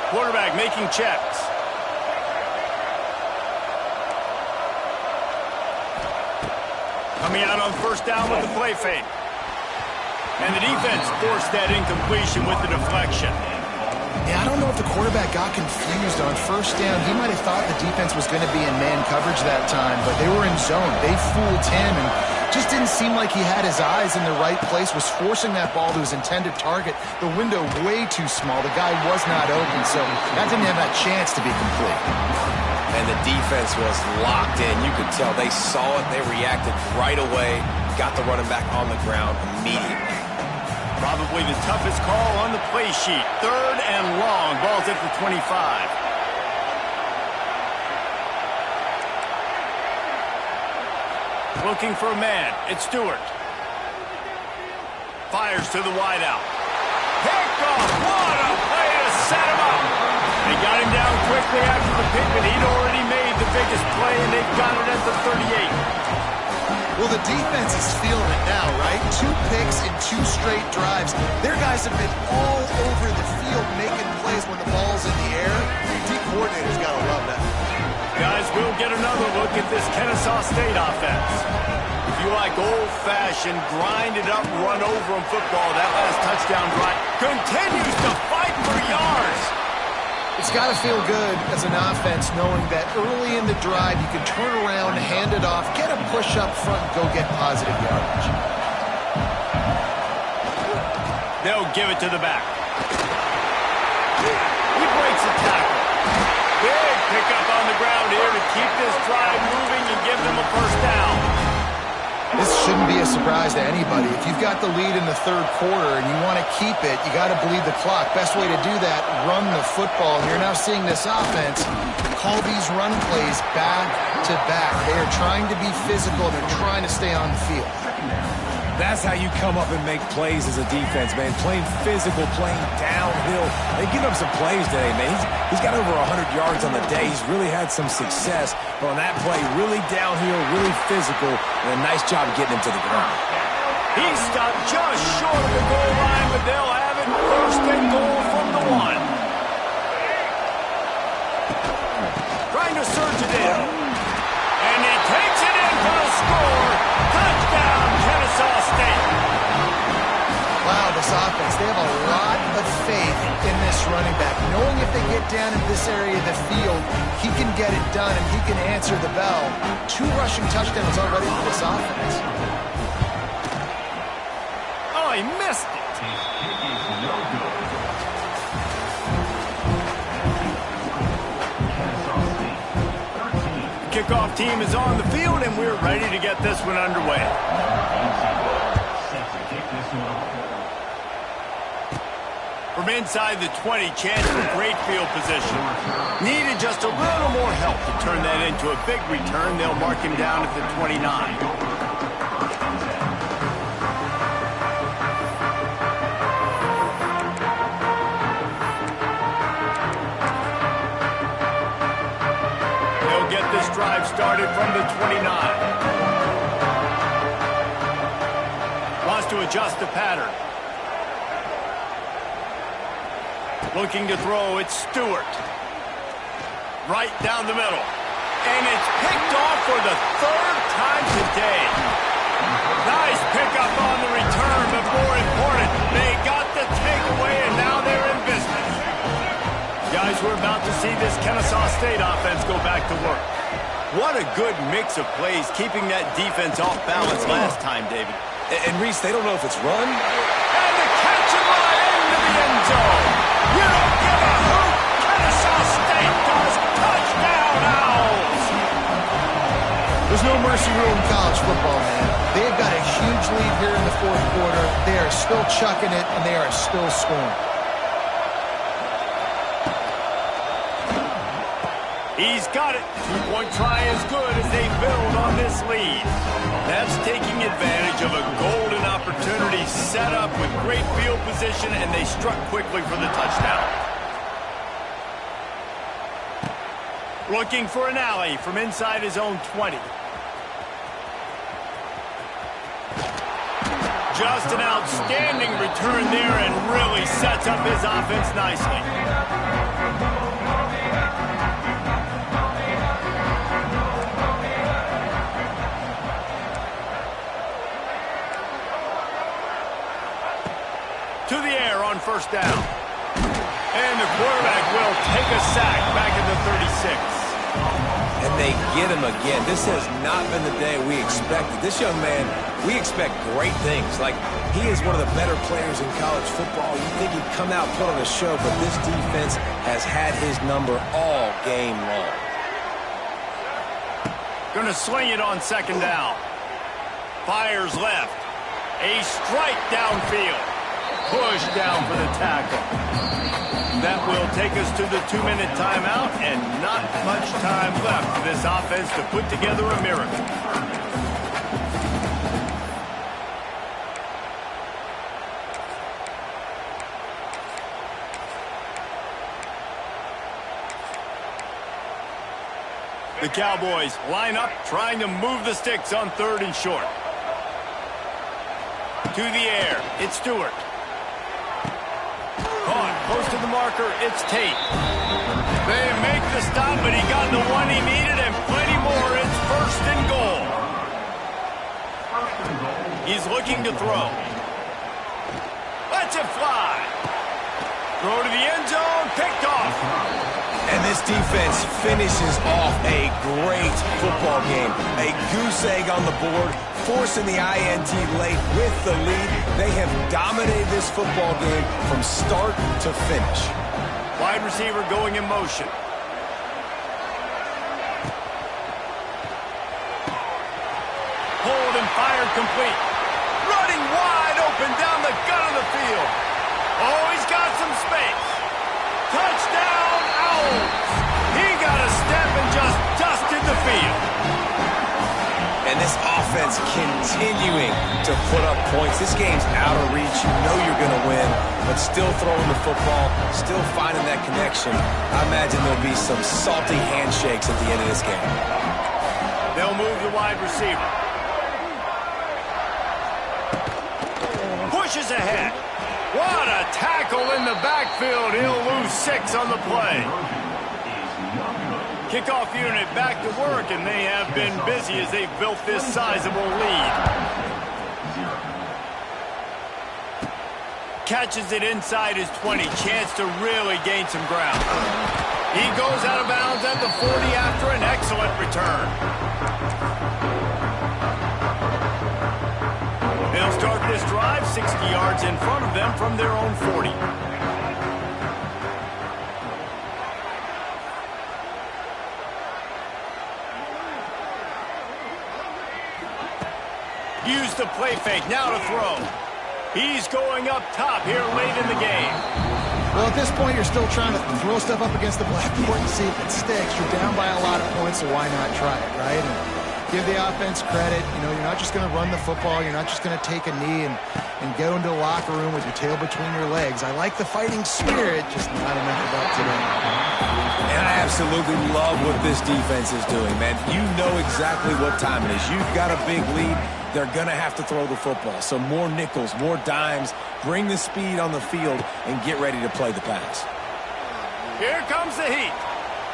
Quarterback making checks. Coming out on first down with the play fake. And the defense forced that incompletion with the deflection. Yeah, I don't know if the quarterback got confused on first down. He might have thought the defense was going to be in man coverage that time, but they were in zone. They fooled him and just didn't seem like he had his eyes in the right place, was forcing that ball to his intended target. The window way too small. The guy was not open, so that didn't have that chance to be complete. And the defense was locked in. You could tell they saw it. They reacted right away. Got the running back on the ground immediately. Probably the toughest call on the play sheet. 3rd and long. Ball's at the 25. Looking for a man. It's Stewart. Fires to the wideout. Picked off. What a play to set him up. They got him down quickly after the pick, but he'd already made the biggest play, and they've got it at the 38. Well, the defense is feeling it now, right? 2 picks in 2 straight drives. Their guys have been all over the field making plays when the ball's in the air. D coordinator's got to love that. Guys, we'll get another look at this Kennesaw State offense. If you like old-fashioned, grind-it-up, run-over-'em football, that last touchdown drive continues to fight for yards. It's got to feel good as an offense knowing that early in the drive you can turn around, hand it off, get a push up front, and go get positive yardage. They'll give it to the back. He breaks a tackle. Big pickup on the ground here to keep this drive moving and give them a first down. This shouldn't be a surprise to anybody. If you've got the lead in the 3rd quarter and you want to keep it, you got to bleed the clock. Best way to do that, run the football. And you're now seeing this offense call these run plays back to back. They are trying to be physical. They're trying to stay on the field. That's how you come up and make plays as a defense, man. Playing physical, playing downhill. They give up some plays today, man. He's got over 100 yards on the day. He's really had some success. But on that play, really downhill, really physical, and a nice job getting him to the ground. He stopped just short of the goal line, but they'll have it 1st and goal from the 1. Trying to surge it in. And he takes it in for a score. Touchdown, Kennesaw State. Wow, this offense, they have a lot of faith in this running back. Knowing if they get down in this area of the field, he can get it done and he can answer the bell. 2 rushing touchdowns already for this offense. Oh, he missed it. Kickoff team is on the field, and we're ready to get this one underway. From inside the 20, chance for great field position. Needed just a little more help to turn that into a big return. They'll mark him down at the 29. This drive started from the 29. Wants to adjust the pattern. Looking to throw, it's Stewart. Right down the middle. And it's picked off for the 3rd time today. Nice pickup on the return, but more important, they got the takeaway, and now they're in business. Guys, we're about to see this Kennesaw State offense go back to work. What a good mix of plays, keeping that defense off balance last time, David. And Reese, they don't know if it's run. And the catch and run into the end zone. You don't give a hoot. Kennesaw State does. Touchdown, Owls. There's no mercy rule in college football, man. They've got a huge lead here in the 4th quarter. They are still chucking it, and they are still scoring. He's got it. 2-point try is good as they build on this lead. That's taking advantage of a golden opportunity set up with great field position, and they struck quickly for the touchdown. Looking for an alley from inside his own 20. Just an outstanding return there and really sets up his offense nicely. To the air on first down. And the quarterback will take a sack back at the 36. And they get him again. This has not been the day we expected. This young man, we expect great things. Like, he is one of the better players in college football. You think he'd come out, put on a show, but this defense has had his number all game long. Gonna sling it on second down. Fires left. A strike downfield. Push down for the tackle. That will take us to the 2-minute timeout, and not much time left for this offense to put together a miracle. The Cowboys line up, trying to move the sticks on 3rd and short. To the air, it's Stewart. Caught, close to the marker, it's Tate. They make the stop, but he got the one he needed and plenty more. It's 1st and goal. He's looking to throw. Lets it fly. Throw to the end zone, picked off. And this defense finishes off a great football game. A goose egg on the board, forcing the INT late with the lead. They have dominated this football game from start to finish. Wide receiver going in motion. Hold and fired complete. Running wide open down the gut of the field. Oh, he's got some space. Touchdown, Owls. He got a step and just dusted the field. And this offense continuing to put up points. This game's out of reach. You know you're going to win, but still throwing the football, still finding that connection. I imagine there'll be some salty handshakes at the end of this game. They'll move the wide receiver. Pushes ahead. What a tackle in the backfield. He'll lose 6 on the play. Kickoff unit back to work, and they have been busy as they've built this sizable lead. Catches it inside his 20. Chance to really gain some ground. He goes out of bounds at the 40 after an excellent return. They'll start this drive 60 yards in front of them from their own 40. Use the play fake, now to throw. He's going up top here late in the game. Well, at this point, you're still trying to throw stuff up against the blackboard and see if it sticks. You're down by a lot of points, so why not try it, right? And give the offense credit. You know, you're not just going to run the football. You're not just going to take a knee and go into the locker room with your tail between your legs. I like the fighting spirit, just not enough of that today. And I absolutely love what this defense is doing, man. You know exactly what time it is. You've got a big lead. They're going to have to throw the football. So more nickels, more dimes, bring the speed on the field, and get ready to play the pass. Here comes the heat.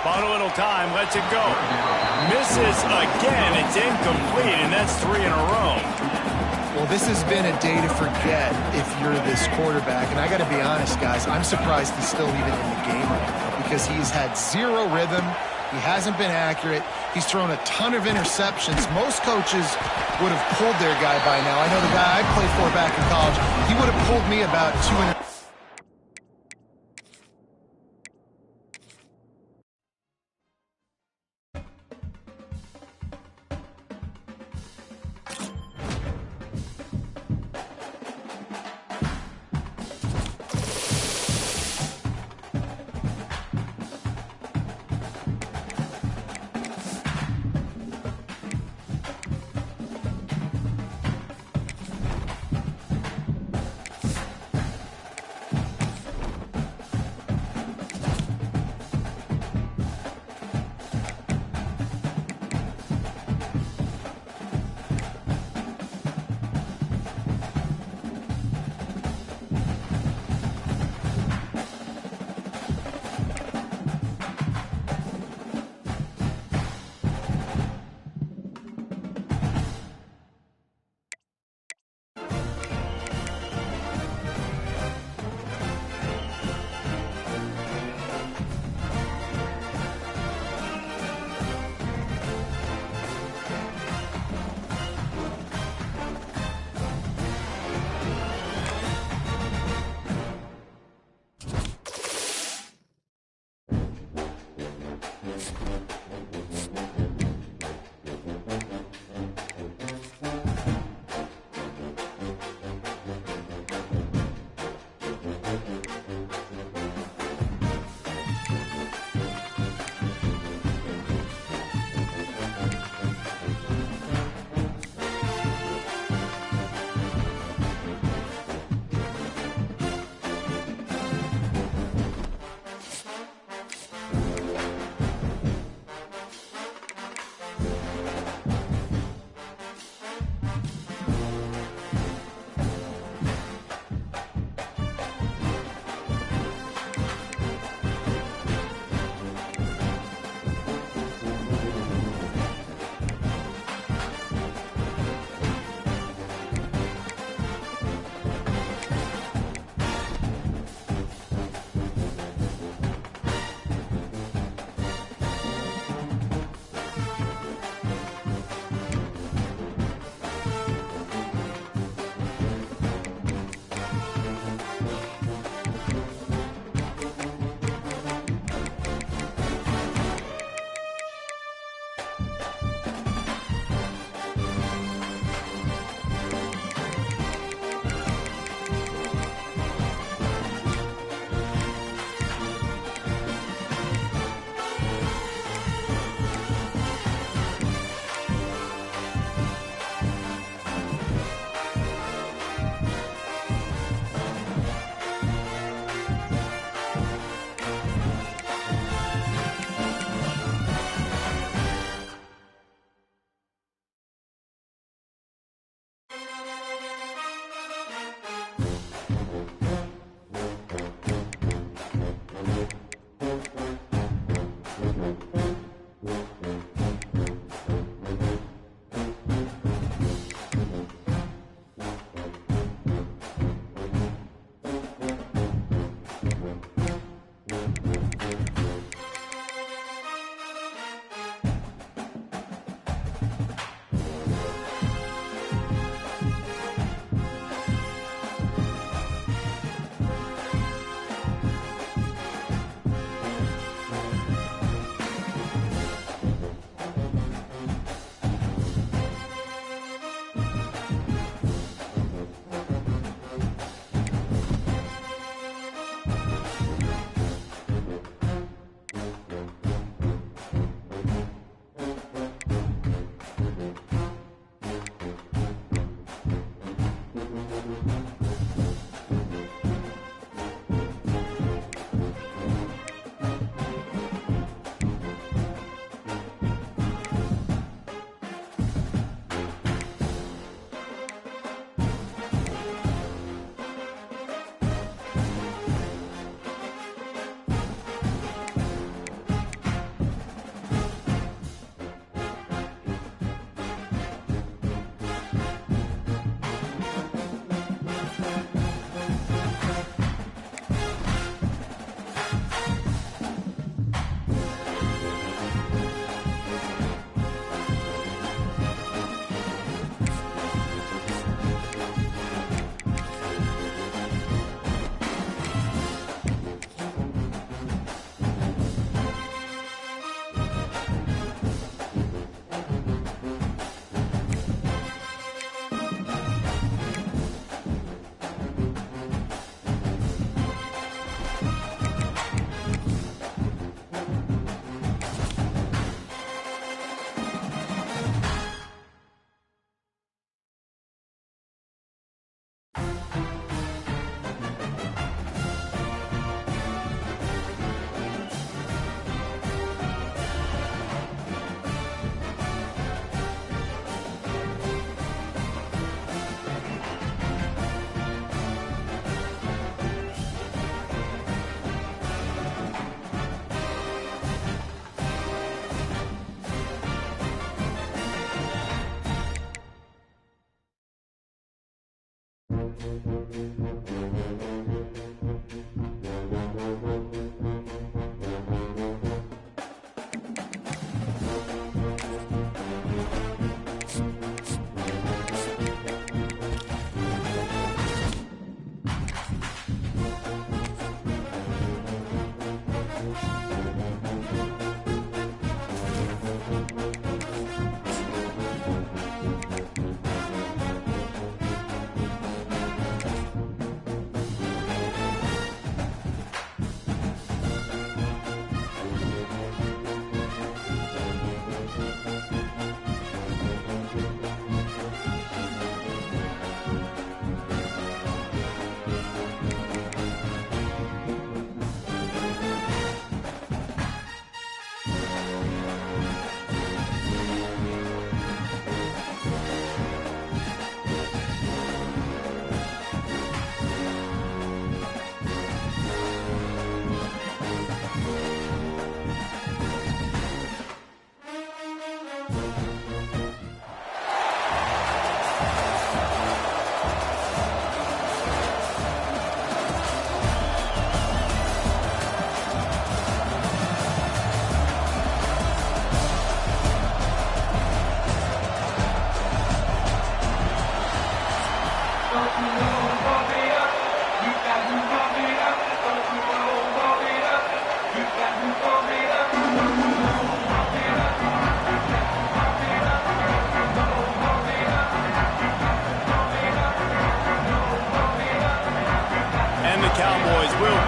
Bought a little time, lets it go. Misses again, it's incomplete, and that's 3 in a row. Well, this has been a day to forget if you're this quarterback. And I got to be honest, guys, I'm surprised he's still even in the game right now because he's had 0 rhythm. He hasn't been accurate. He's thrown a ton of interceptions. Most coaches would have pulled their guy by now. I know the guy I played for back in college, he would have pulled me about 2 interceptions.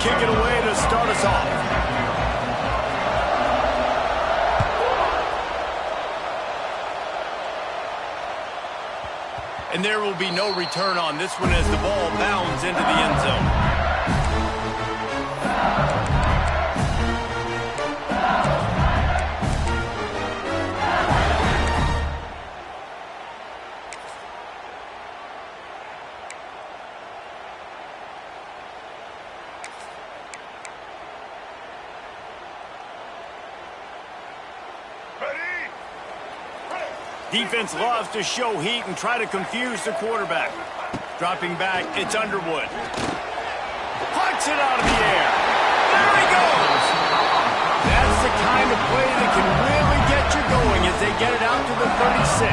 kick it away to start us off. And there will be no return on this one as the ball bounds into the end zone. Defense loves to show heat and try to confuse the quarterback. Dropping back, it's Underwood. Pucks it out of the air. There he goes. That's the kind of play that can really get you going as they get it out to the 36.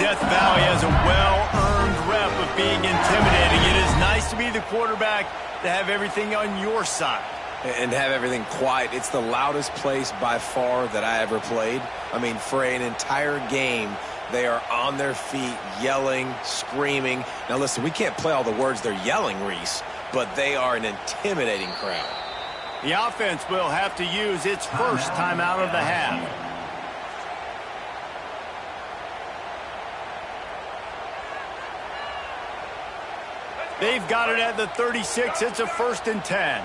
Death Valley has a well-earned rep of being intimidating. It is nice to be the quarterback to have everything on your side. And have everything quiet. It's the loudest place by far that I ever played. I mean, for an entire game, they are on their feet, yelling, screaming. Now, listen, we can't play all the words they're yelling, Reese, but they are an intimidating crowd. The offense will have to use its first timeout of the half. They've got it at the 36. It's a 1st and 10.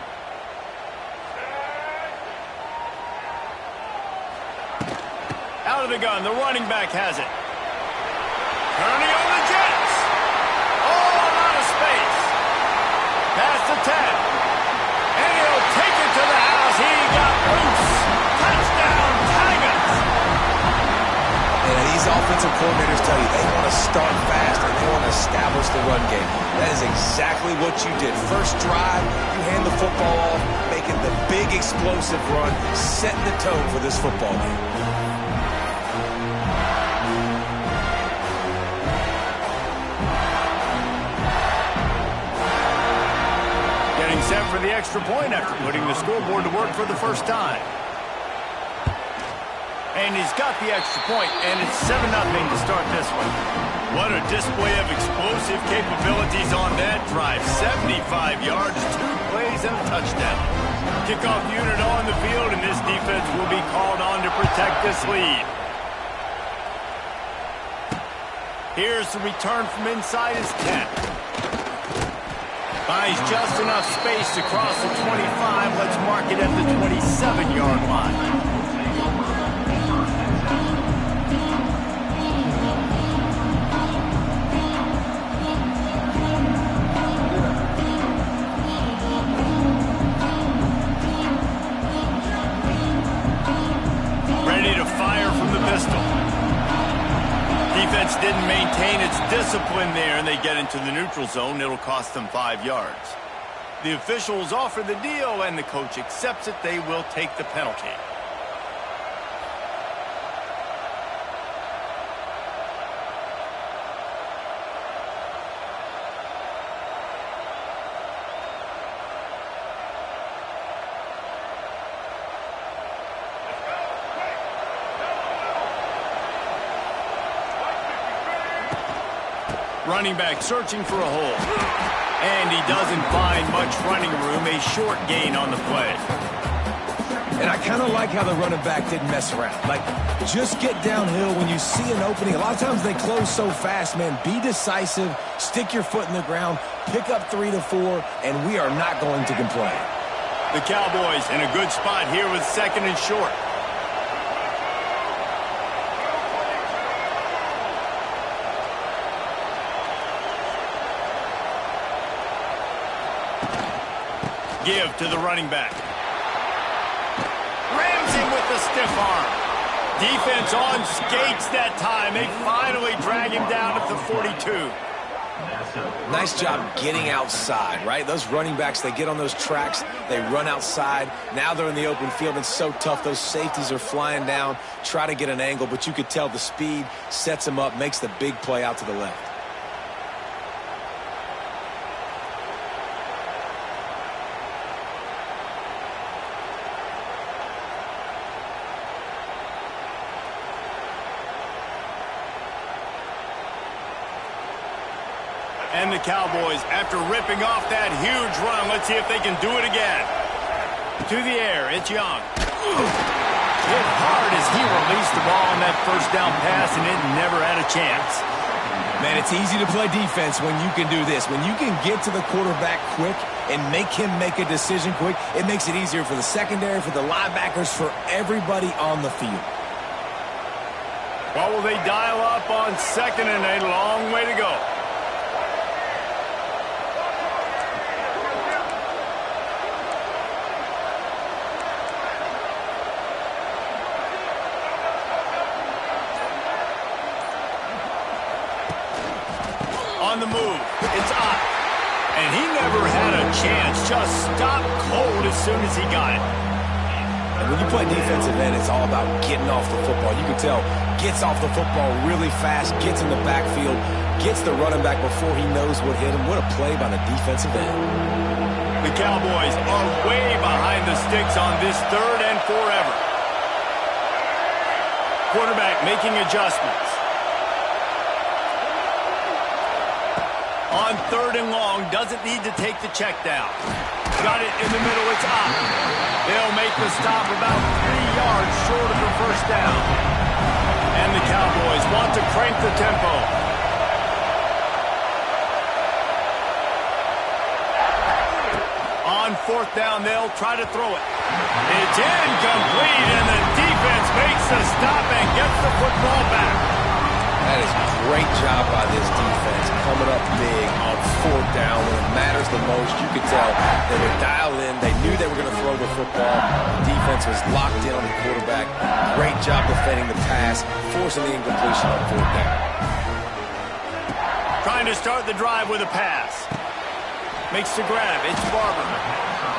Out of the gun, the running back has it. Turning on the Jets. Oh, out of space. Past the 10. And he'll take it to the house. He got loose. Touchdown, Tigers. And these offensive coordinators tell you they want to start fast and they want to establish the run game. That is exactly what you did. First drive, you hand the football off, making the big explosive run, setting the tone for this football game. Set for the extra point after putting the scoreboard to work for the first time. And he's got the extra point, and it's 7-0 to start this one. What a display of explosive capabilities on that drive. 75 yards, 2 plays, and a touchdown. Kickoff unit on the field, and this defense will be called on to protect this lead. Here's the return from inside his 10. Buys just enough space to cross the 25. Let's mark it at the 27-yard line. Ready to fire from the pistol. Defense didn't maintain its discipline there, and they get into the neutral zone. It'll cost them 5 yards. The officials offer the deal, and the coach accepts it. They will take the penalty. Running back searching for a hole. And he doesn't find much running room. A short gain on the play. And I kind of like how the running back didn't mess around. Like, just get downhill when you see an opening. A lot of times they close so fast, man. Be decisive. Stick your foot in the ground. Pick up 3 to 4, and we are not going to complain. The Cowboys in a good spot here with 2nd and short. Give to the running back. Rams him with the stiff arm. Defense on skates that time. They finally drag him down at the 42. Nice job getting outside, right? Those running backs, they get on those tracks, they run outside. Now they're in the open field. It's so tough. Those safeties are flying down, try to get an angle, but you could tell the speed sets them up, makes the big play out to the left. And the Cowboys, after ripping off that huge run, let's see if they can do it again. To the air, it's Young. Hit hard as he released the ball on that first down pass, and it never had a chance. Man, it's easy to play defense when you can do this. When you can get to the quarterback quick and make him make a decision quick, it makes it easier for the secondary, for the linebackers, for everybody on the field. What will they dial up on 2nd and a long way to go? On the move, it's up. And he never had a chance. Just stopped cold as soon as he got it. And when you play defensive end, it's all about getting off the football. You can tell, gets off the football really fast, gets in the backfield, gets the running back before he knows what hit him. What a play by the defensive end. The Cowboys are way behind the sticks on this 3rd and forever. Quarterback making adjustments. On 3rd and long, doesn't need to take the check down. Got it in the middle, it's up. They'll make the stop about 3 yards short of the first down. And the Cowboys want to crank the tempo. On 4th down, they'll try to throw it. It's incomplete, and the defense makes the stop and gets the football back. That is a great job by this defense, coming up big on 4th down when it matters the most. You could tell they were dialed in. They knew they were going to throw the football. The defense was locked in on the quarterback. Great job defending the pass, forcing the incompletion on 4th down. Trying to start the drive with a pass. Makes the grab. It's Barber.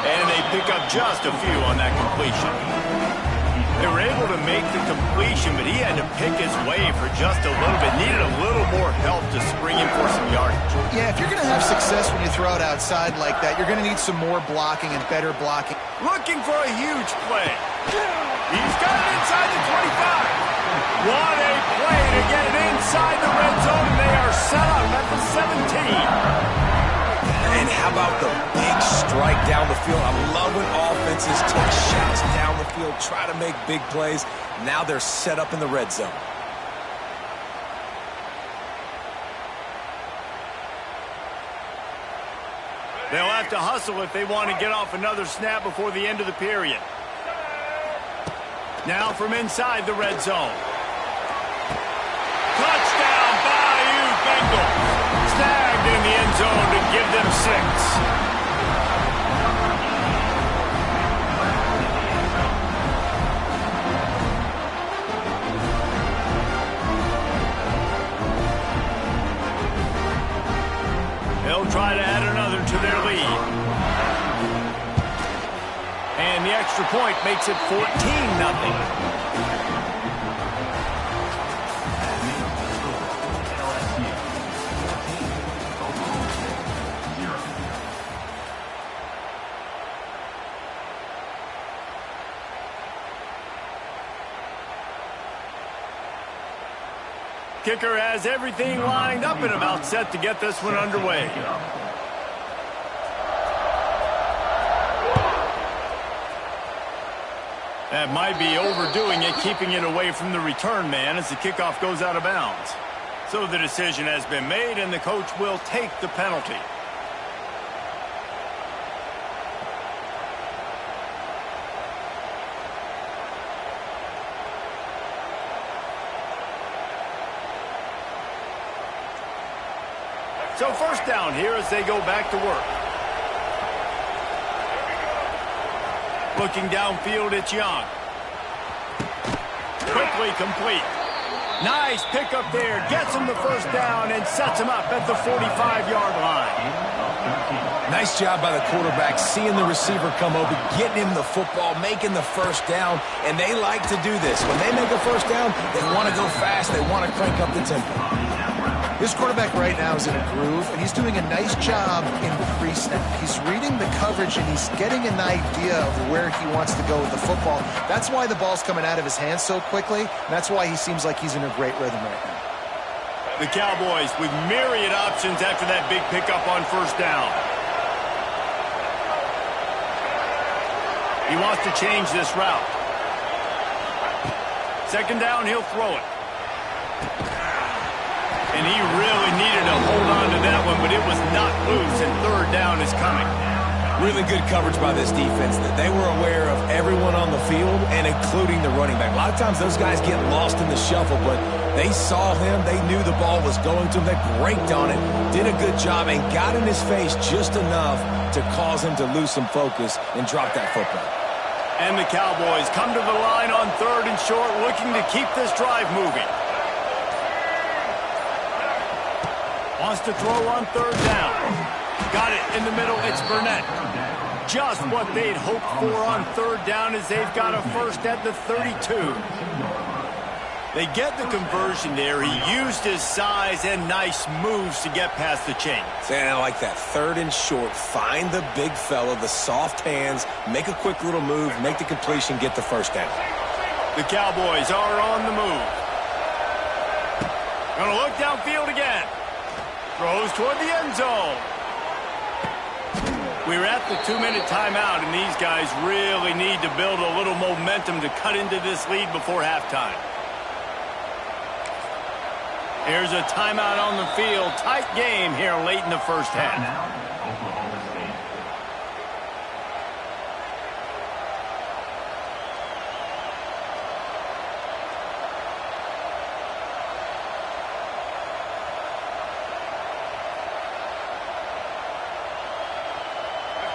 And they pick up just a few on that completion. They were able to make the completion, but he had to pick his way for just a little bit. Needed a little more help to spring him for some yardage. Yeah, if you're going to have success when you throw it outside like that, you're going to need some more blocking and better blocking. Looking for a huge play. He's got it inside the 25. What a play to get it inside the red zone, and they are set up at the 17. And how about the big strike down the field? I love when offenses take shots down the field, try to make big plays. Now they're set up in the red zone. They'll have to hustle if they want to get off another snap before the end of the period. Now from inside the red zone. Touchdown, Bayou Bengals. Snagged in the end zone to give them 6. They'll try to add another to their lead. And the extra point makes it 14-0. Kicker has everything lined up and about set to get this one underway. That might be overdoing it, keeping it away from the return man as the kickoff goes out of bounds. So the decision has been made, and the coach will take the penalty. So first down here as they go back to work. Looking downfield, it's Young. Quickly complete. Nice pickup there. Gets him the first down and sets him up at the 45-yard line. Nice job by the quarterback, seeing the receiver come over, getting him the football, making the first down, and they like to do this. When they make a first down, they want to go fast. They want to crank up the tempo. This quarterback right now is in a groove, and he's doing a nice job in pre-snap. He's reading the coverage, and he's getting an idea of where he wants to go with the football. That's why the ball's coming out of his hands so quickly, and that's why he seems like he's in a great rhythm right now. The Cowboys with myriad options after that big pickup on first down. He wants to change this route. Second down, he'll throw it. And he really needed to hold on to that one, but it was not loose, and third down is coming. Really good coverage by this defense. They were aware of everyone on the field, and including the running back. A lot of times those guys get lost in the shuffle, but they saw him. They knew the ball was going to him. They braked on it, did a good job, and got in his face just enough to cause him to lose some focus and drop that football. And the Cowboys come to the line on third and short, looking to keep this drive moving. Wants to throw on third down. Got it in the middle. It's Burnett. Just what they'd hoped for on third down as they've got a first at the 32. They get the conversion there. He used his size and nice moves to get past the chains. And I like that. Third and short. Find the big fella, the soft hands, make a quick little move, make the completion, get the first down. The Cowboys are on the move. Gonna look downfield again. Throws toward the end zone. We're at the 2-minute timeout, and these guys really need to build a little momentum to cut into this lead before halftime. Here's a timeout on the field. Tight game here late in the first half. Now, Oklahoma State.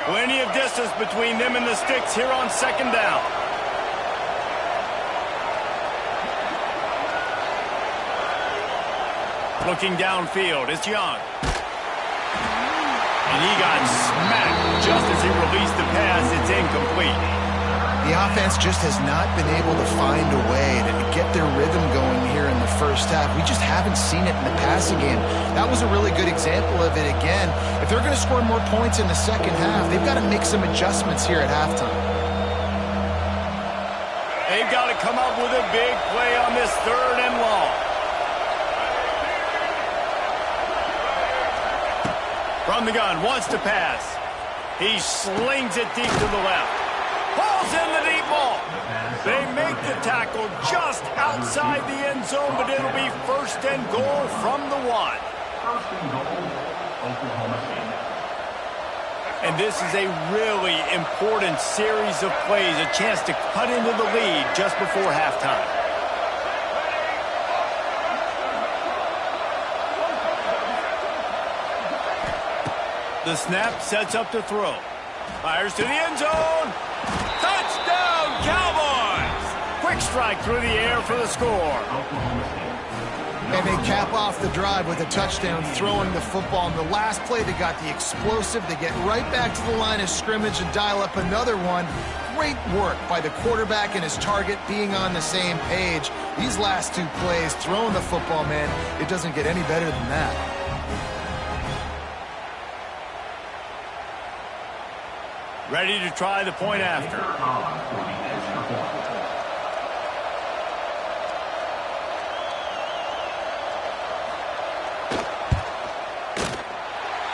Plenty of distance between them and the sticks here on second down. Looking downfield, it's Young. And he got smacked just as he released the pass. It's incomplete. The offense just has not been able to find a way to get their rhythm going here in the first half. We just haven't seen it in the passing game. That was a really good example of it again. If they're going to score more points in the second half, they've got to make some adjustments here at halftime. They've got to come up with a big play on this third and long. From the gun, wants to pass. He slings it deep to the left. Ball's in the deep ball. They make the tackle just outside the end zone, but it'll be first and goal from the 1. First and goal, Oklahoma State. And this is a really important series of plays, a chance to cut into the lead just before halftime. The snap sets up to throw. Fires to the end zone. Touchdown, Cowboys! Quick strike through the air for the score. And they cap off the drive with a touchdown, throwing the football. In the last play, they got the explosive. They get right back to the line of scrimmage and dial up another one. Great work by the quarterback and his target being on the same page. These last 2 plays, throwing the football, man, it doesn't get any better than that. Ready to try the point after.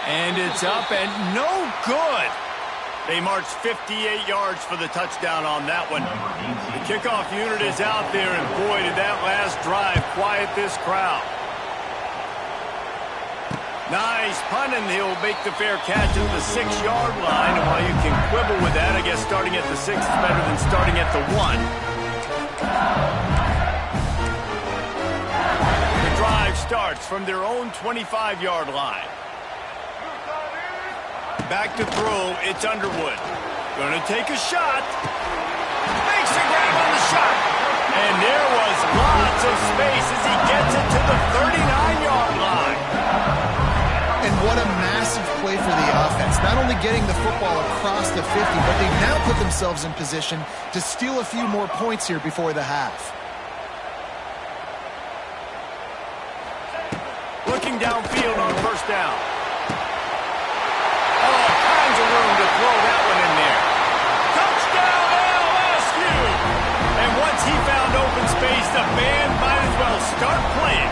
And it's up and no good. They marched 58 yards for the touchdown on that one. The kickoff unit is out there, and boy, did that last drive quiet this crowd. Nice punt, and he'll make the fair catch at the 6-yard line. And while you can quibble with that, I guess starting at the 6 is better than starting at the 1. The drive starts from their own 25-yard line. Back to throw, it's Underwood. Gonna take a shot. Makes a grab on the shot. And there was lots of space as he gets it to the 39-yard line. And what a massive play for the offense. Not only getting the football across the 50, but they've now put themselves in position to steal a few more points here before the half. Looking downfield on first down. All kinds of room to throw that one in there. Touchdown LSU! And once he found open space, the band might as well start playing.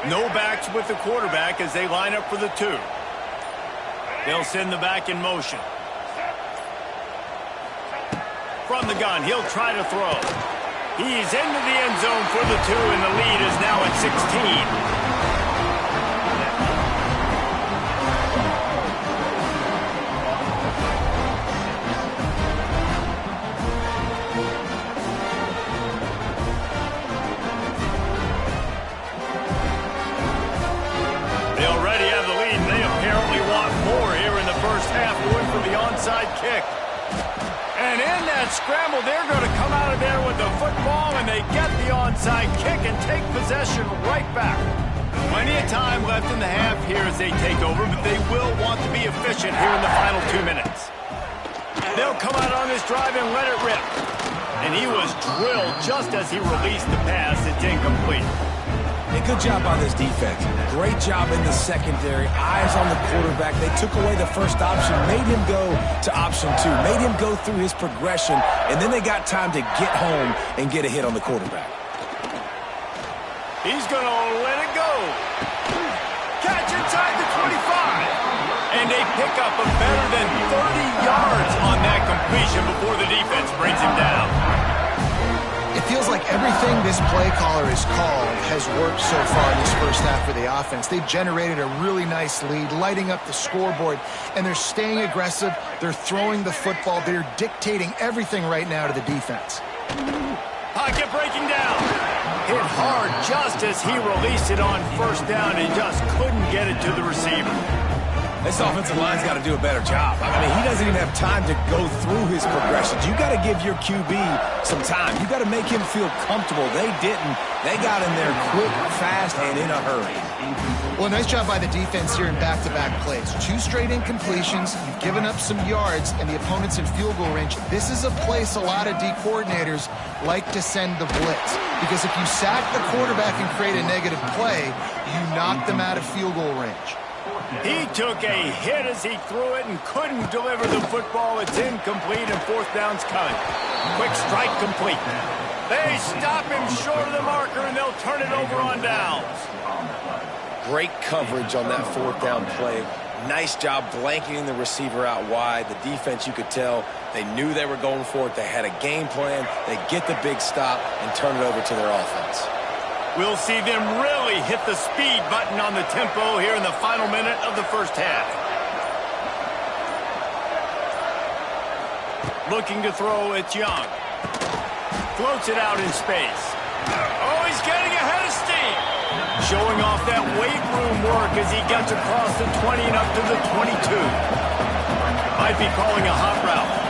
No backs with the quarterback as they line up for the 2. They'll send the back in motion. From the gun, he'll try to throw. He's into the end zone for the 2, and the lead is now at 16. more here in the first half, going for the onside kick. And in that scramble, they're going to come out of there with the football, and they get the onside kick and take possession right back. Plenty of time left in the half here as they take over, but they will want to be efficient here in the final 2 minutes. They'll come out on this drive and let it rip. And he was drilled just as he released the pass. It's incomplete. Hey, good job by this defense. Great job in the secondary. Eyes on the quarterback. They took away the first option, made him go to option 2, made him go through his progression, and then they got time to get home and get a hit on the quarterback. He's going to let it go. Catch inside the 25. And they pick up a better than 30 yards on that completion before the defense brings him down. It feels like everything this play caller has called has worked so far in this first half for the offense. They've generated a really nice lead, lighting up the scoreboard, and they're staying aggressive. They're throwing the football. They're dictating everything right now to the defense. Pocket breaking down. Hit hard just as he released it on first down and just couldn't get it to the receiver. This offensive line's got to do a better job. I mean, he doesn't even have time to go through his progressions. You got to give your QB some time. You got to make him feel comfortable. They didn't. They got in there quick, fast, and in a hurry. Well, nice job by the defense here in back-to-back plays. 2 straight incompletions. You've given up some yards, and the opponent's in field goal range. This is a place a lot of D coordinators like to send the blitz, because if you sack the quarterback and create a negative play, you knock them out of field goal range. He took a hit as he threw it and couldn't deliver the football. It's incomplete and fourth down's coming. Quick strike complete. They stop him short of the marker and they'll turn it over on downs. Great coverage on that fourth down play. Nice job blanketing the receiver out wide. The defense, you could tell, they knew they were going for it. They had a game plan. They get the big stop and turn it over to their offense. We'll see them really hit the speed button on the tempo here in the final minute of the first half. Looking to throw, it's Young. Floats it out in space. Oh, he's getting ahead of steam. Showing off that weight room work as he gets across the 20 and up to the 22. Might be calling a hot route.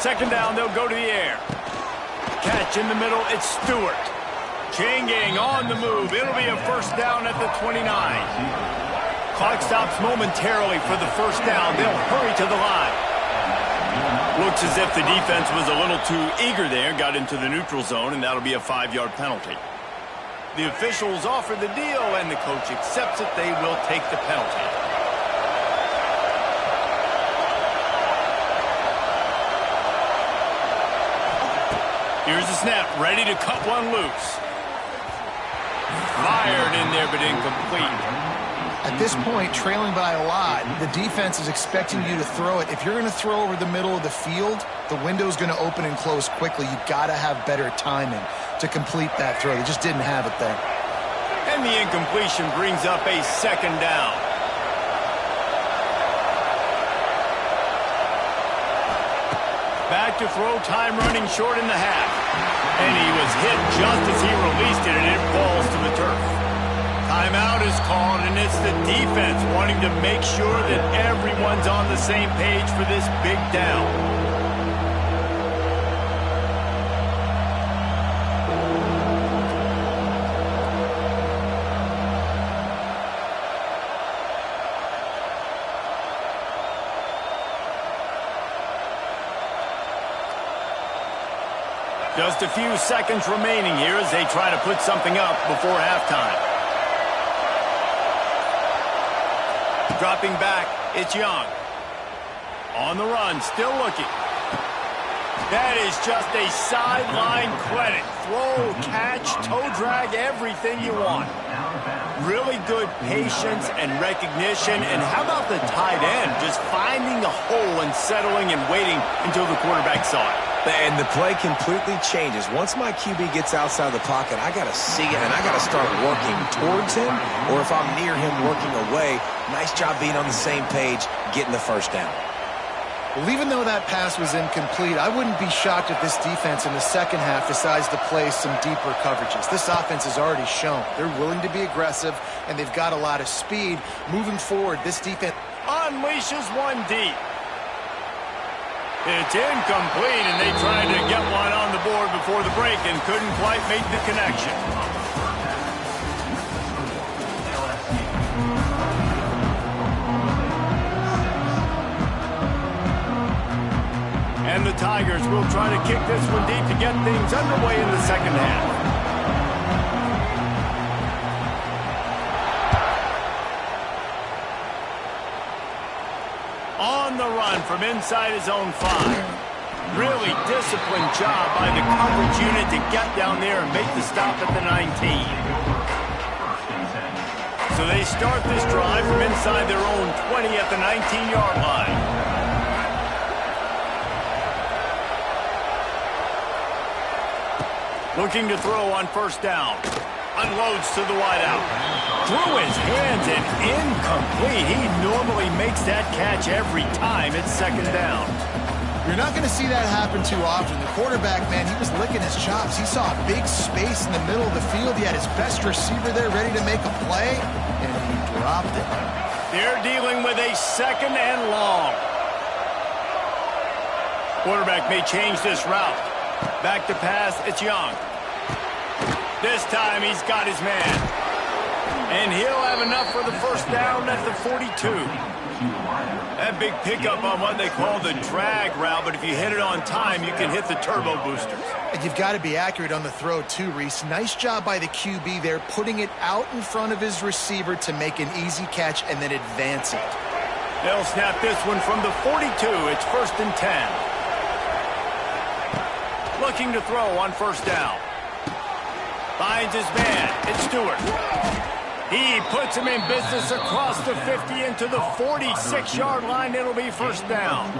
Second down, they'll go to the air. Catch in the middle, it's Stewart. Chain gang on the move. It'll be a first down at the 29. Clock stops momentarily for the first down. They'll hurry to the line. Looks as if the defense was a little too eager there, got into the neutral zone, and that'll be a 5-yard penalty. The officials offer the deal, and the coach accepts it. They will take the penalty. Here's the snap, ready to cut one loose. Fired in there, but incomplete. At this point, trailing by a lot, the defense is expecting you to throw it. If you're going to throw over the middle of the field, the window's going to open and close quickly. You've got to have better timing to complete that throw. They just didn't have it there. And the incompletion brings up a second down. Back to throw, time running short in the half. And he was hit just as he released it, and it falls to the turf. Timeout is called, and it's the defense wanting to make sure that everyone's on the same page for this big down. Just a few seconds remaining here as they try to put something up before halftime. Dropping back, it's Young. On the run, still looking. That is just a sideline credit. Throw, catch, toe drag, everything you want. Really good patience and recognition. And how about the tight end? Just finding the hole and settling and waiting until the quarterback saw it. And the play completely changes. Once my QB gets outside the pocket, I got to see it, and I got to start working towards him, or if I'm near him, working away. Nice job being on the same page, getting the first down. Well, even though that pass was incomplete, I wouldn't be shocked if this defense in the second half decides to play some deeper coverages. This offense has already shown they're willing to be aggressive, and they've got a lot of speed. Moving forward, this defense unleashes one deep. It's incomplete, and they tried to get one on the board before the break and couldn't quite make the connection. And the Tigers will try to kick this one deep to get things underway in the second half. On the run from inside his own 5. Really disciplined job by the coverage unit to get down there and make the stop at the 19. So they start this drive from inside their own 20 at the 19-yard line. Looking to throw on first down. Unloads to the wideout. Through his hands and incomplete. He normally makes that catch every time it's second down. You're not going to see that happen too often. The quarterback, man, he was licking his chops. He saw a big space in the middle of the field. He had his best receiver there ready to make a play, and he dropped it. They're dealing with a second and long. Quarterback may change this route. Back to pass, it's Young. This time he's got his man. And he'll have enough for the first down at the 42. That big pickup on what they call the drag route, but if you hit it on time, you can hit the turbo boosters. And you've got to be accurate on the throw too, Reese. Nice job by the QB there, putting it out in front of his receiver to make an easy catch and then advance it. They'll snap this one from the 42. It's 1st and 10. Looking to throw on first down. Finds his man. It's Stewart. He puts him in business across the 50 into the 46-yard line. It'll be first down.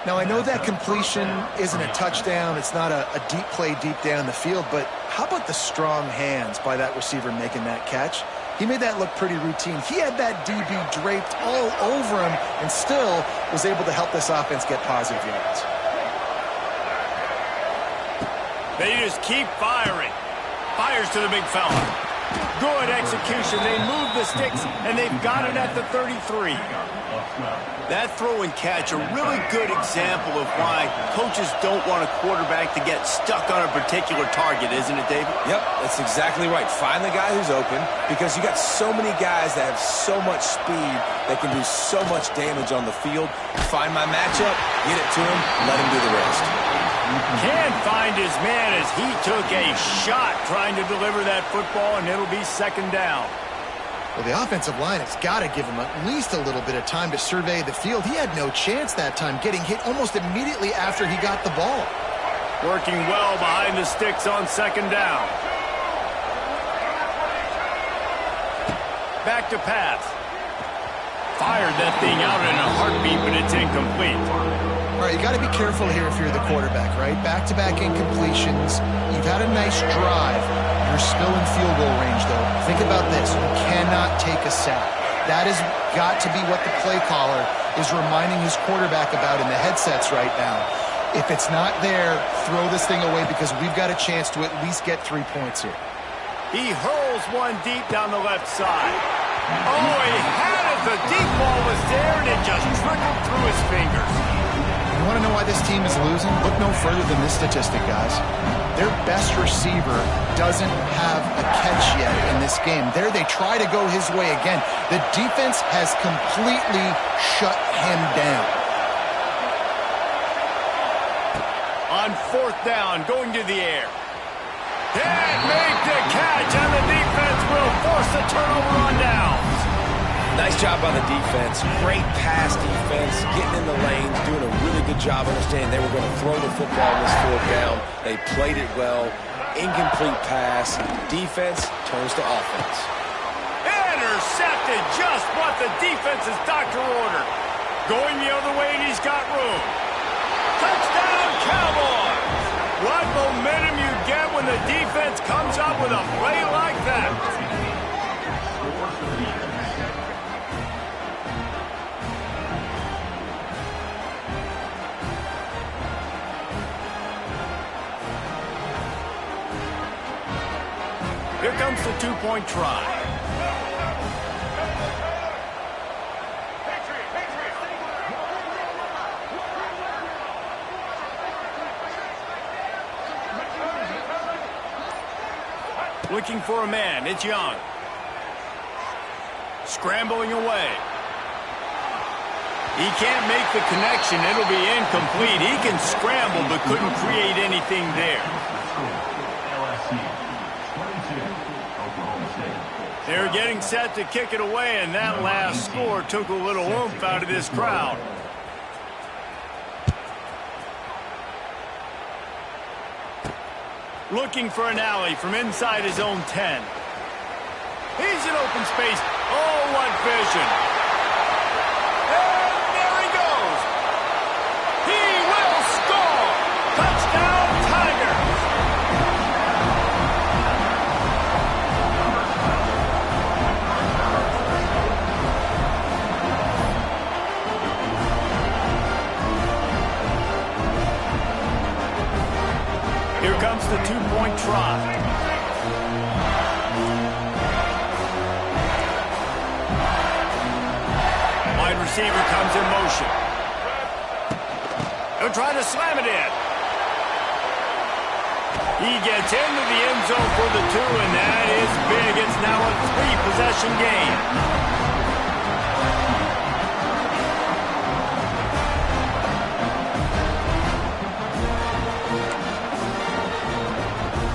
Now, I know that completion isn't a touchdown. It's not a deep play deep down the field, but how about the strong hands by that receiver making that catch? He made that look pretty routine. He had that DB draped all over him and still was able to help this offense get positive yards. They just keep firing. Fires to the big fella. Good execution. They move the sticks, and they've got it at the 33. That throw and catch, a really good example of why coaches don't want a quarterback to get stuck on a particular target, isn't it, David? Yep, that's exactly right. Find the guy who's open, because you got so many guys that have so much speed that can do so much damage on the field. Find my matchup, get it to him, let him do the rest. Can't find his man as he took a shot trying to deliver that football, and it'll be second down. Well, the offensive line has got to give him at least a little bit of time to survey the field. He had no chance that time, getting hit almost immediately after he got the ball. Working well behind the sticks on second down. Back to pass. Fired that thing out in a heartbeat, but it's incomplete. All right, you got to be careful here if you're the quarterback, right? Back-to-back incompletions. You've had a nice drive. You're still in field goal range, though. Think about this. You cannot take a sack. That has got to be what the play caller is reminding his quarterback about in the headsets right now. If it's not there, throw this thing away because we've got a chance to at least get 3 points here. He hurls one deep down the left side. Oh, he had it. The deep ball was there, and it just trickled through his fingers. You want to know why this team is losing? Look no further than this statistic, guys. Their best receiver doesn't have a catch yet in this game. There they try to go his way again. The defense has completely shut him down. On fourth down, going to the air. Can't make the catch, and the defense will force a turnover on downs. Nice job by the defense. Great pass defense, getting in the lanes, doing a really good job understanding they were going to throw the football in this fourth down. They played it well. Incomplete pass. Defense turns to offense. Intercepted, just what the defense's doctor ordered. Going the other way, and he's got room. Touchdown, Cowboys! What momentum you get when the defense comes up with a play like that. Here comes the two-point try. Looking for a man. It's Young. Scrambling away. He can't make the connection. It'll be incomplete. He can scramble but couldn't create anything there. They're getting set to kick it away, and that last score took a little oomph out of this crowd. Looking for an alley from inside his own 10. He's in open space. Oh, what vision. And there he goes. He will score. Touchdown, Tigers. Here comes the two-point try. Wide receiver comes in motion. He'll try to slam it in. He gets into the end zone for the 2, and that is big. It's now a 3-possession game.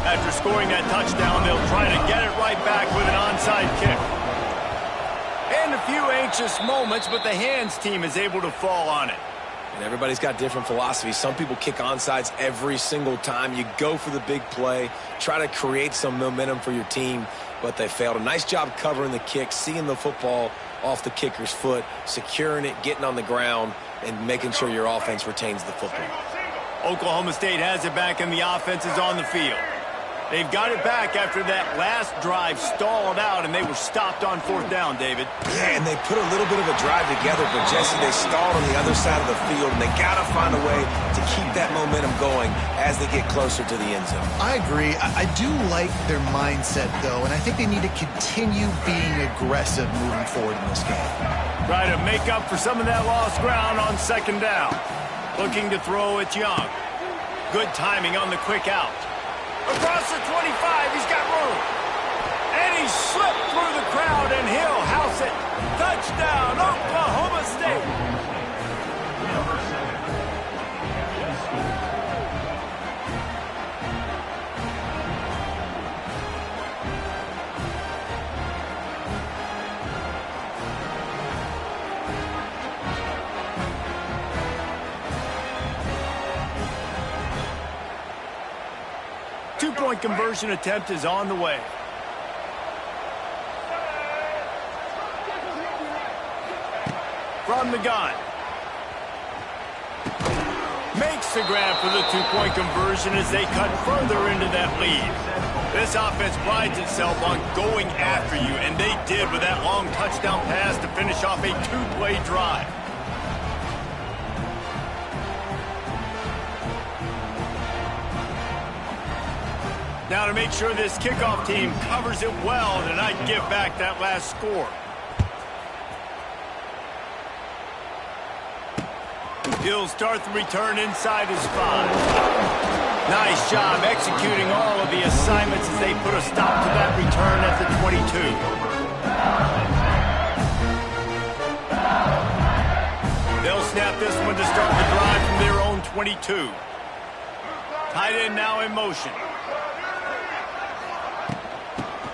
After scoring that touchdown, they'll try to get it right back with an onside kick. And a few anxious moments, but the hands team is able to fall on it. And everybody's got different philosophies. Some people kick onside every single time. You go for the big play, try to create some momentum for your team, but they failed. A nice job covering the kick, seeing the football off the kicker's foot, securing it, getting on the ground, and making sure your offense retains the football. Oklahoma State has it back, and the offense is on the field. They've got it back after that last drive stalled out, and they were stopped on 4th down, David. Yeah, and they put a little bit of a drive together, but, Jesse, they stalled on the other side of the field, and they got to find a way to keep that momentum going as they get closer to the end zone. I agree. I do like their mindset, though, and I think they need to continue being aggressive moving forward in this game. Try to make up for some of that lost ground on 2nd down. Looking to throw it Young. Good timing on the quick out. Across the 25, he's got room. And he slipped through the crowd, and he'll house it. Touchdown, Oklahoma State. Two-point conversion attempt is on the way. From the gun. Makes the grab for the two-point conversion as they cut further into that lead. This offense prides itself on going after you, and they did with that long touchdown pass to finish off a 2-play drive. Now to make sure this kickoff team covers it well and not give back that last score. He'll start the return inside his 5. Nice job executing all of the assignments as they put a stop to that return at the 22. They'll snap this one to start the drive from their own 22. Tight end now in motion.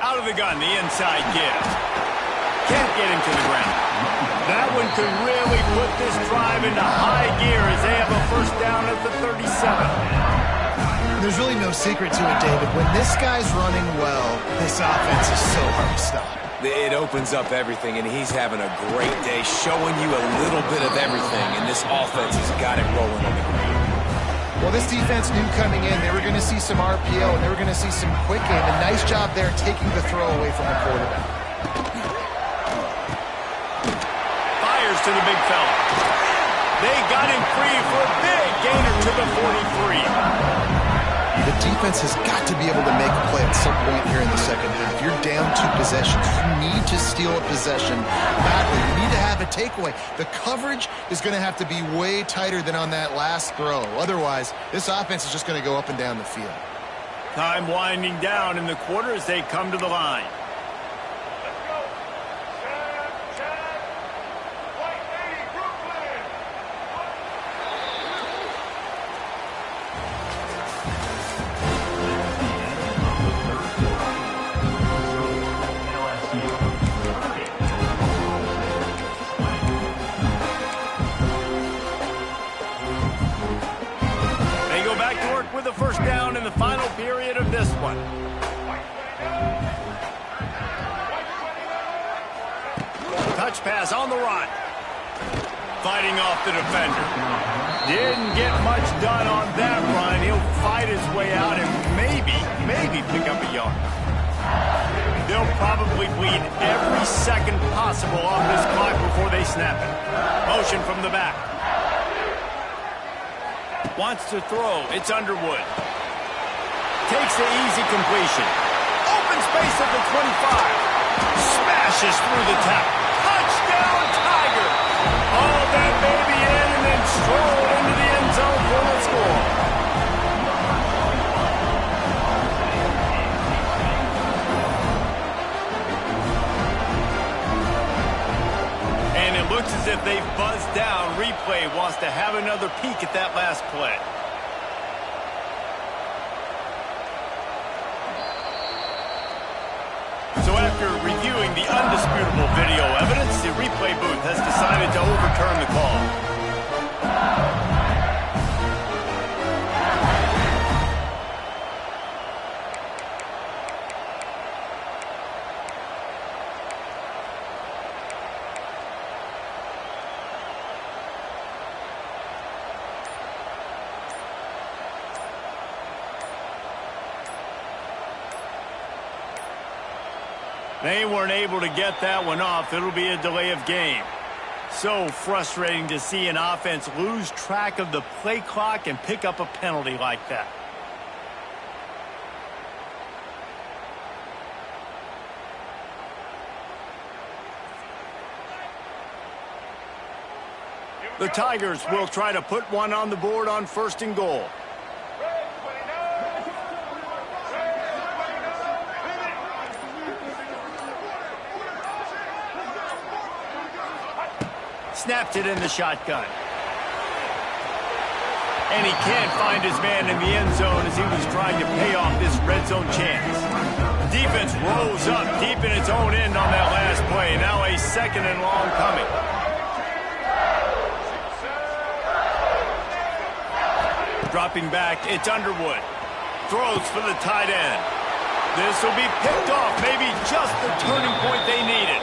Out of the gun, the inside give. Can't get him to the ground. That one could really put this drive into high gear as they have a 1st down at the 37. There's really no secret to it, David. When this guy's running well, this offense is so hard to stop. It opens up everything, and he's having a great day, showing you a little bit of everything, and this offense has got it rolling on the ground. Well, this defense knew coming in they were going to see some RPO and they were going to see some quick game. A nice job there taking the throw away from the quarterback. Fires to the big fella. They got him free for a big gainer to the 43. The defense has got to be able to make a play at some point here in the second half. You're down 2 possessions. You need to steal a possession badly. You need to have a takeaway. The coverage is going to have to be way tighter than on that last throw. Otherwise, this offense is just going to go up and down the field. Time winding down in the quarter as they come to the line. With a first down in the final period of this one. Touch pass on the run. Fighting off the defender. Didn't get much done on that run. He'll fight his way out and maybe pick up a yard. They'll probably bleed every second possible off this clock before they snap it. Motion from the back. Wants to throw. It's Underwood. Takes the easy completion. Open space at the 25. Smashes through the tackle. Touchdown, Tiger. All that baby in and then stroll into the end zone for the score. And it looks as if they've buzzed down. Replay wants to have another peek at that last play. So after reviewing the undisputable video evidence, the replay booth has decided to overturn the call. They weren't able to get that one off. It'll be a delay of game. So frustrating to see an offense lose track of the play clock and pick up a penalty like that. The Tigers will try to put one on the board on 1st and goal. Snapped it in the shotgun. And he can't find his man in the end zone as he was trying to pay off this red zone chance. Defense rose up deep in its own end on that last play. Now a 2nd and long coming. Dropping back, it's Underwood. Throws for the tight end. This will be picked off, maybe just the turning point they needed.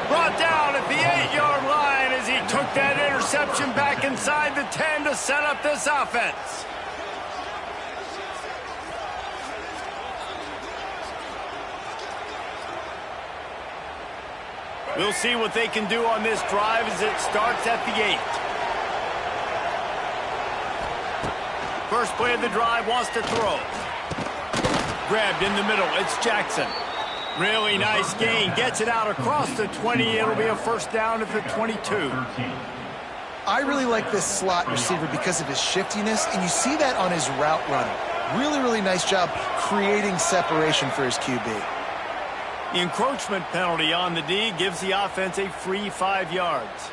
Brought down at the 8-yard line as he took that interception back inside the 10 to set up this offense. We'll see what they can do on this drive as it starts at the 8. First play of the drive, wants to throw. Grabbed in the middle, it's Jackson. Really nice gain. Gets it out across the 20. It'll be a first down at the 22. I really like this slot receiver because of his shiftiness, and you see that on his route running. Really, really nice job creating separation for his QB. The encroachment penalty on the D gives the offense a free 5 yards.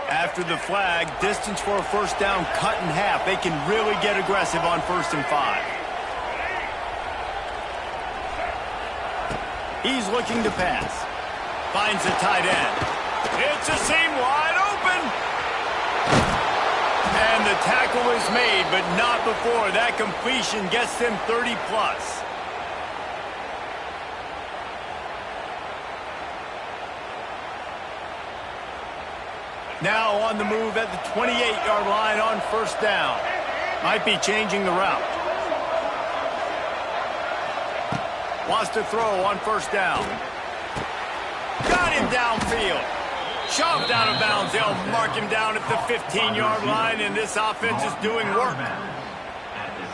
After the flag, distance for a first down cut in half. They can really get aggressive on 1st and 5. He's looking to pass. Finds the tight end. It's a seam wide open. And the tackle is made, but not before. That completion gets them 30-plus. Now on the move at the 28-yard line on 1st down. Might be changing the route. Wants to throw on 1st down. Got him downfield. Shoved out of bounds. They'll mark him down at the 15-yard line, and this offense is doing work.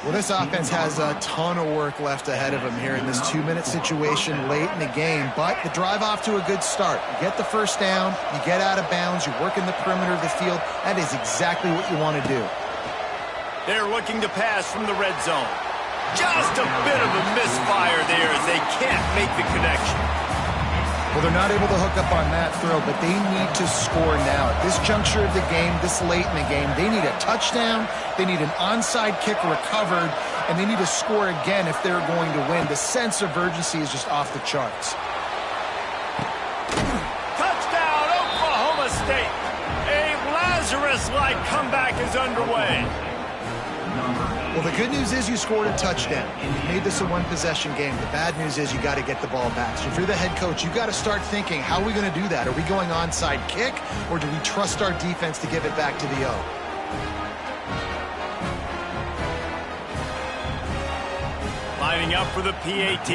Well, this offense has a ton of work left ahead of them here in this 2-minute situation late in the game, but the drive off to a good start. You get the first down, you get out of bounds, you work in the perimeter of the field. That is exactly what you want to do. They're looking to pass from the red zone. Just a bit of a misfire there as they can't make the connection. Well, they're not able to hook up on that throw, but they need to score now. At this juncture of the game, this late in the game, they need a touchdown, they need an onside kick recovered, and they need to score again if they're going to win. The sense of urgency is just off the charts. Touchdown, Oklahoma State. A Lazarus-like comeback is underway. Well, the good news is you scored a touchdown, and you made this a one-possession game. The bad news is you got to get the ball back. So if you're the head coach, you've got to start thinking, how are we going to do that? Are we going onside kick, or do we trust our defense to give it back to the O? Lining up for the PAT.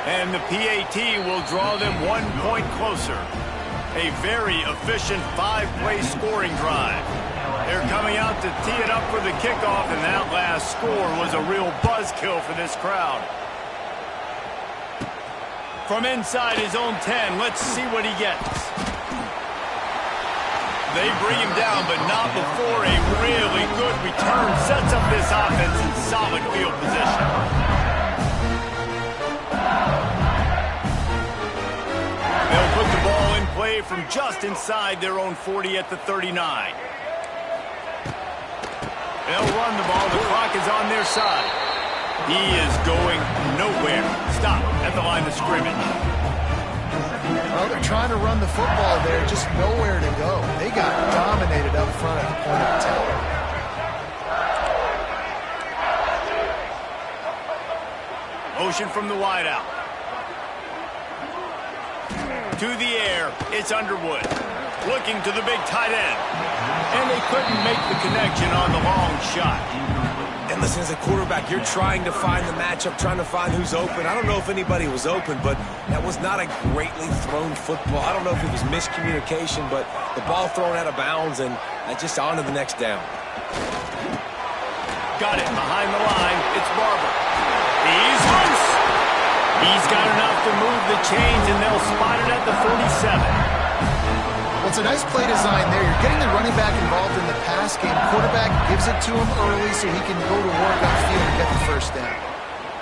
And the PAT will draw them 1 point closer. A very efficient 5-play scoring drive. They're coming out to tee it up for the kickoff, and that last score was a real buzzkill for this crowd. From inside his own 10, let's see what he gets. They bring him down, but not before a really good return sets up this offense in solid field position. They'll put the ball in play from just inside their own 40 at the 39. They'll run the ball. The clock is on their side. He is going nowhere. Stop at the line of scrimmage. Well, they're trying to run the football there, just nowhere to go. They got dominated up front at the point of attack. Motion from the wideout. To the air, it's Underwood. Looking to the big tight end. And they couldn't make the connection on the long shot. And listen, as a quarterback, you're trying to find the matchup, trying to find who's open. I don't know if anybody was open, but that was not a greatly thrown football. I don't know if it was miscommunication, but the ball thrown out of bounds and just on to the next down. Got it behind the line. It's Barber. He's loose. He's got enough to move the chains, and they'll spot it at the 47. Well, it's a nice play design there. You're getting the running back involved in the pass game. Quarterback gives it to him early so he can go to work on field and get the first down.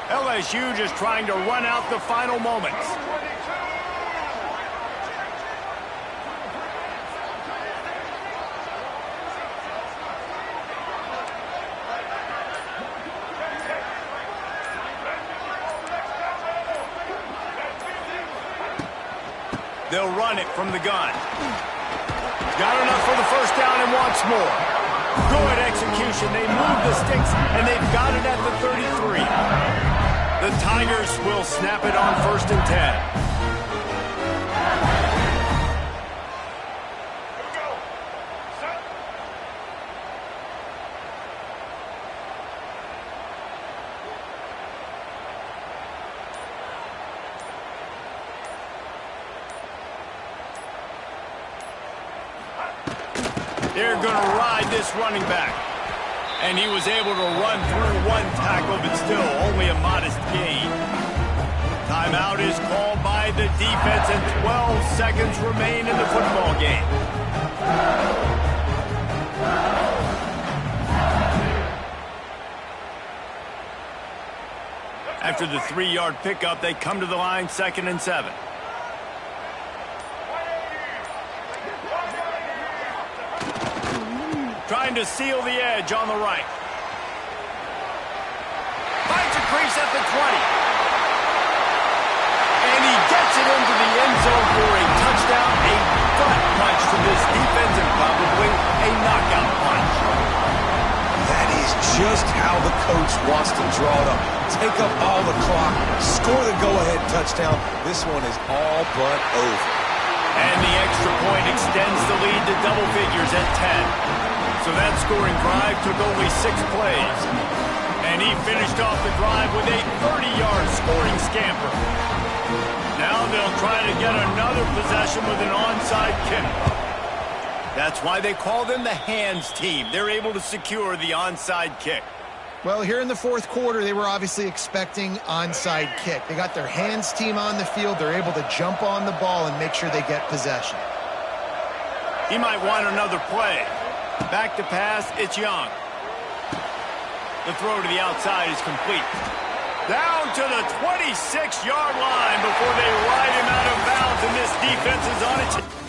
LSU just trying to run out the final moments. They'll run it from the gun. Got enough for the first down and wants more. Good execution. They move the sticks, and they've got it at the 33. The Tigers will snap it on 1st and 10. They're going to ride this running back. And he was able to run through one tackle, but still only a modest gain. Timeout is called by the defense, and 12 seconds remain in the football game. After the 3-yard pickup, they come to the line, 2nd and 7. Trying to seal the edge on the right. Finds a crease at the 20. And he gets it into the end zone for a touchdown, a gut punch to this defense, and probably a knockout punch. That is just how the coach wants to draw it up. Take up all the clock, score the go-ahead touchdown. This one is all but over. And the extra point extends the lead to double figures at 10. So that scoring drive took only 6 plays. And he finished off the drive with a 30-yard scoring scamper. Now they'll try to get another possession with an onside kick. That's why they call them the hands team. They're able to secure the onside kick. Well, here in the fourth quarter, they were obviously expecting onside kick. They got their hands team on the field. They're able to jump on the ball and make sure they get possession. He might want another play. Back to pass, it's Young. The throw to the outside is complete. Down to the 26-yard line before they ride him out of bounds, and this defense is on its...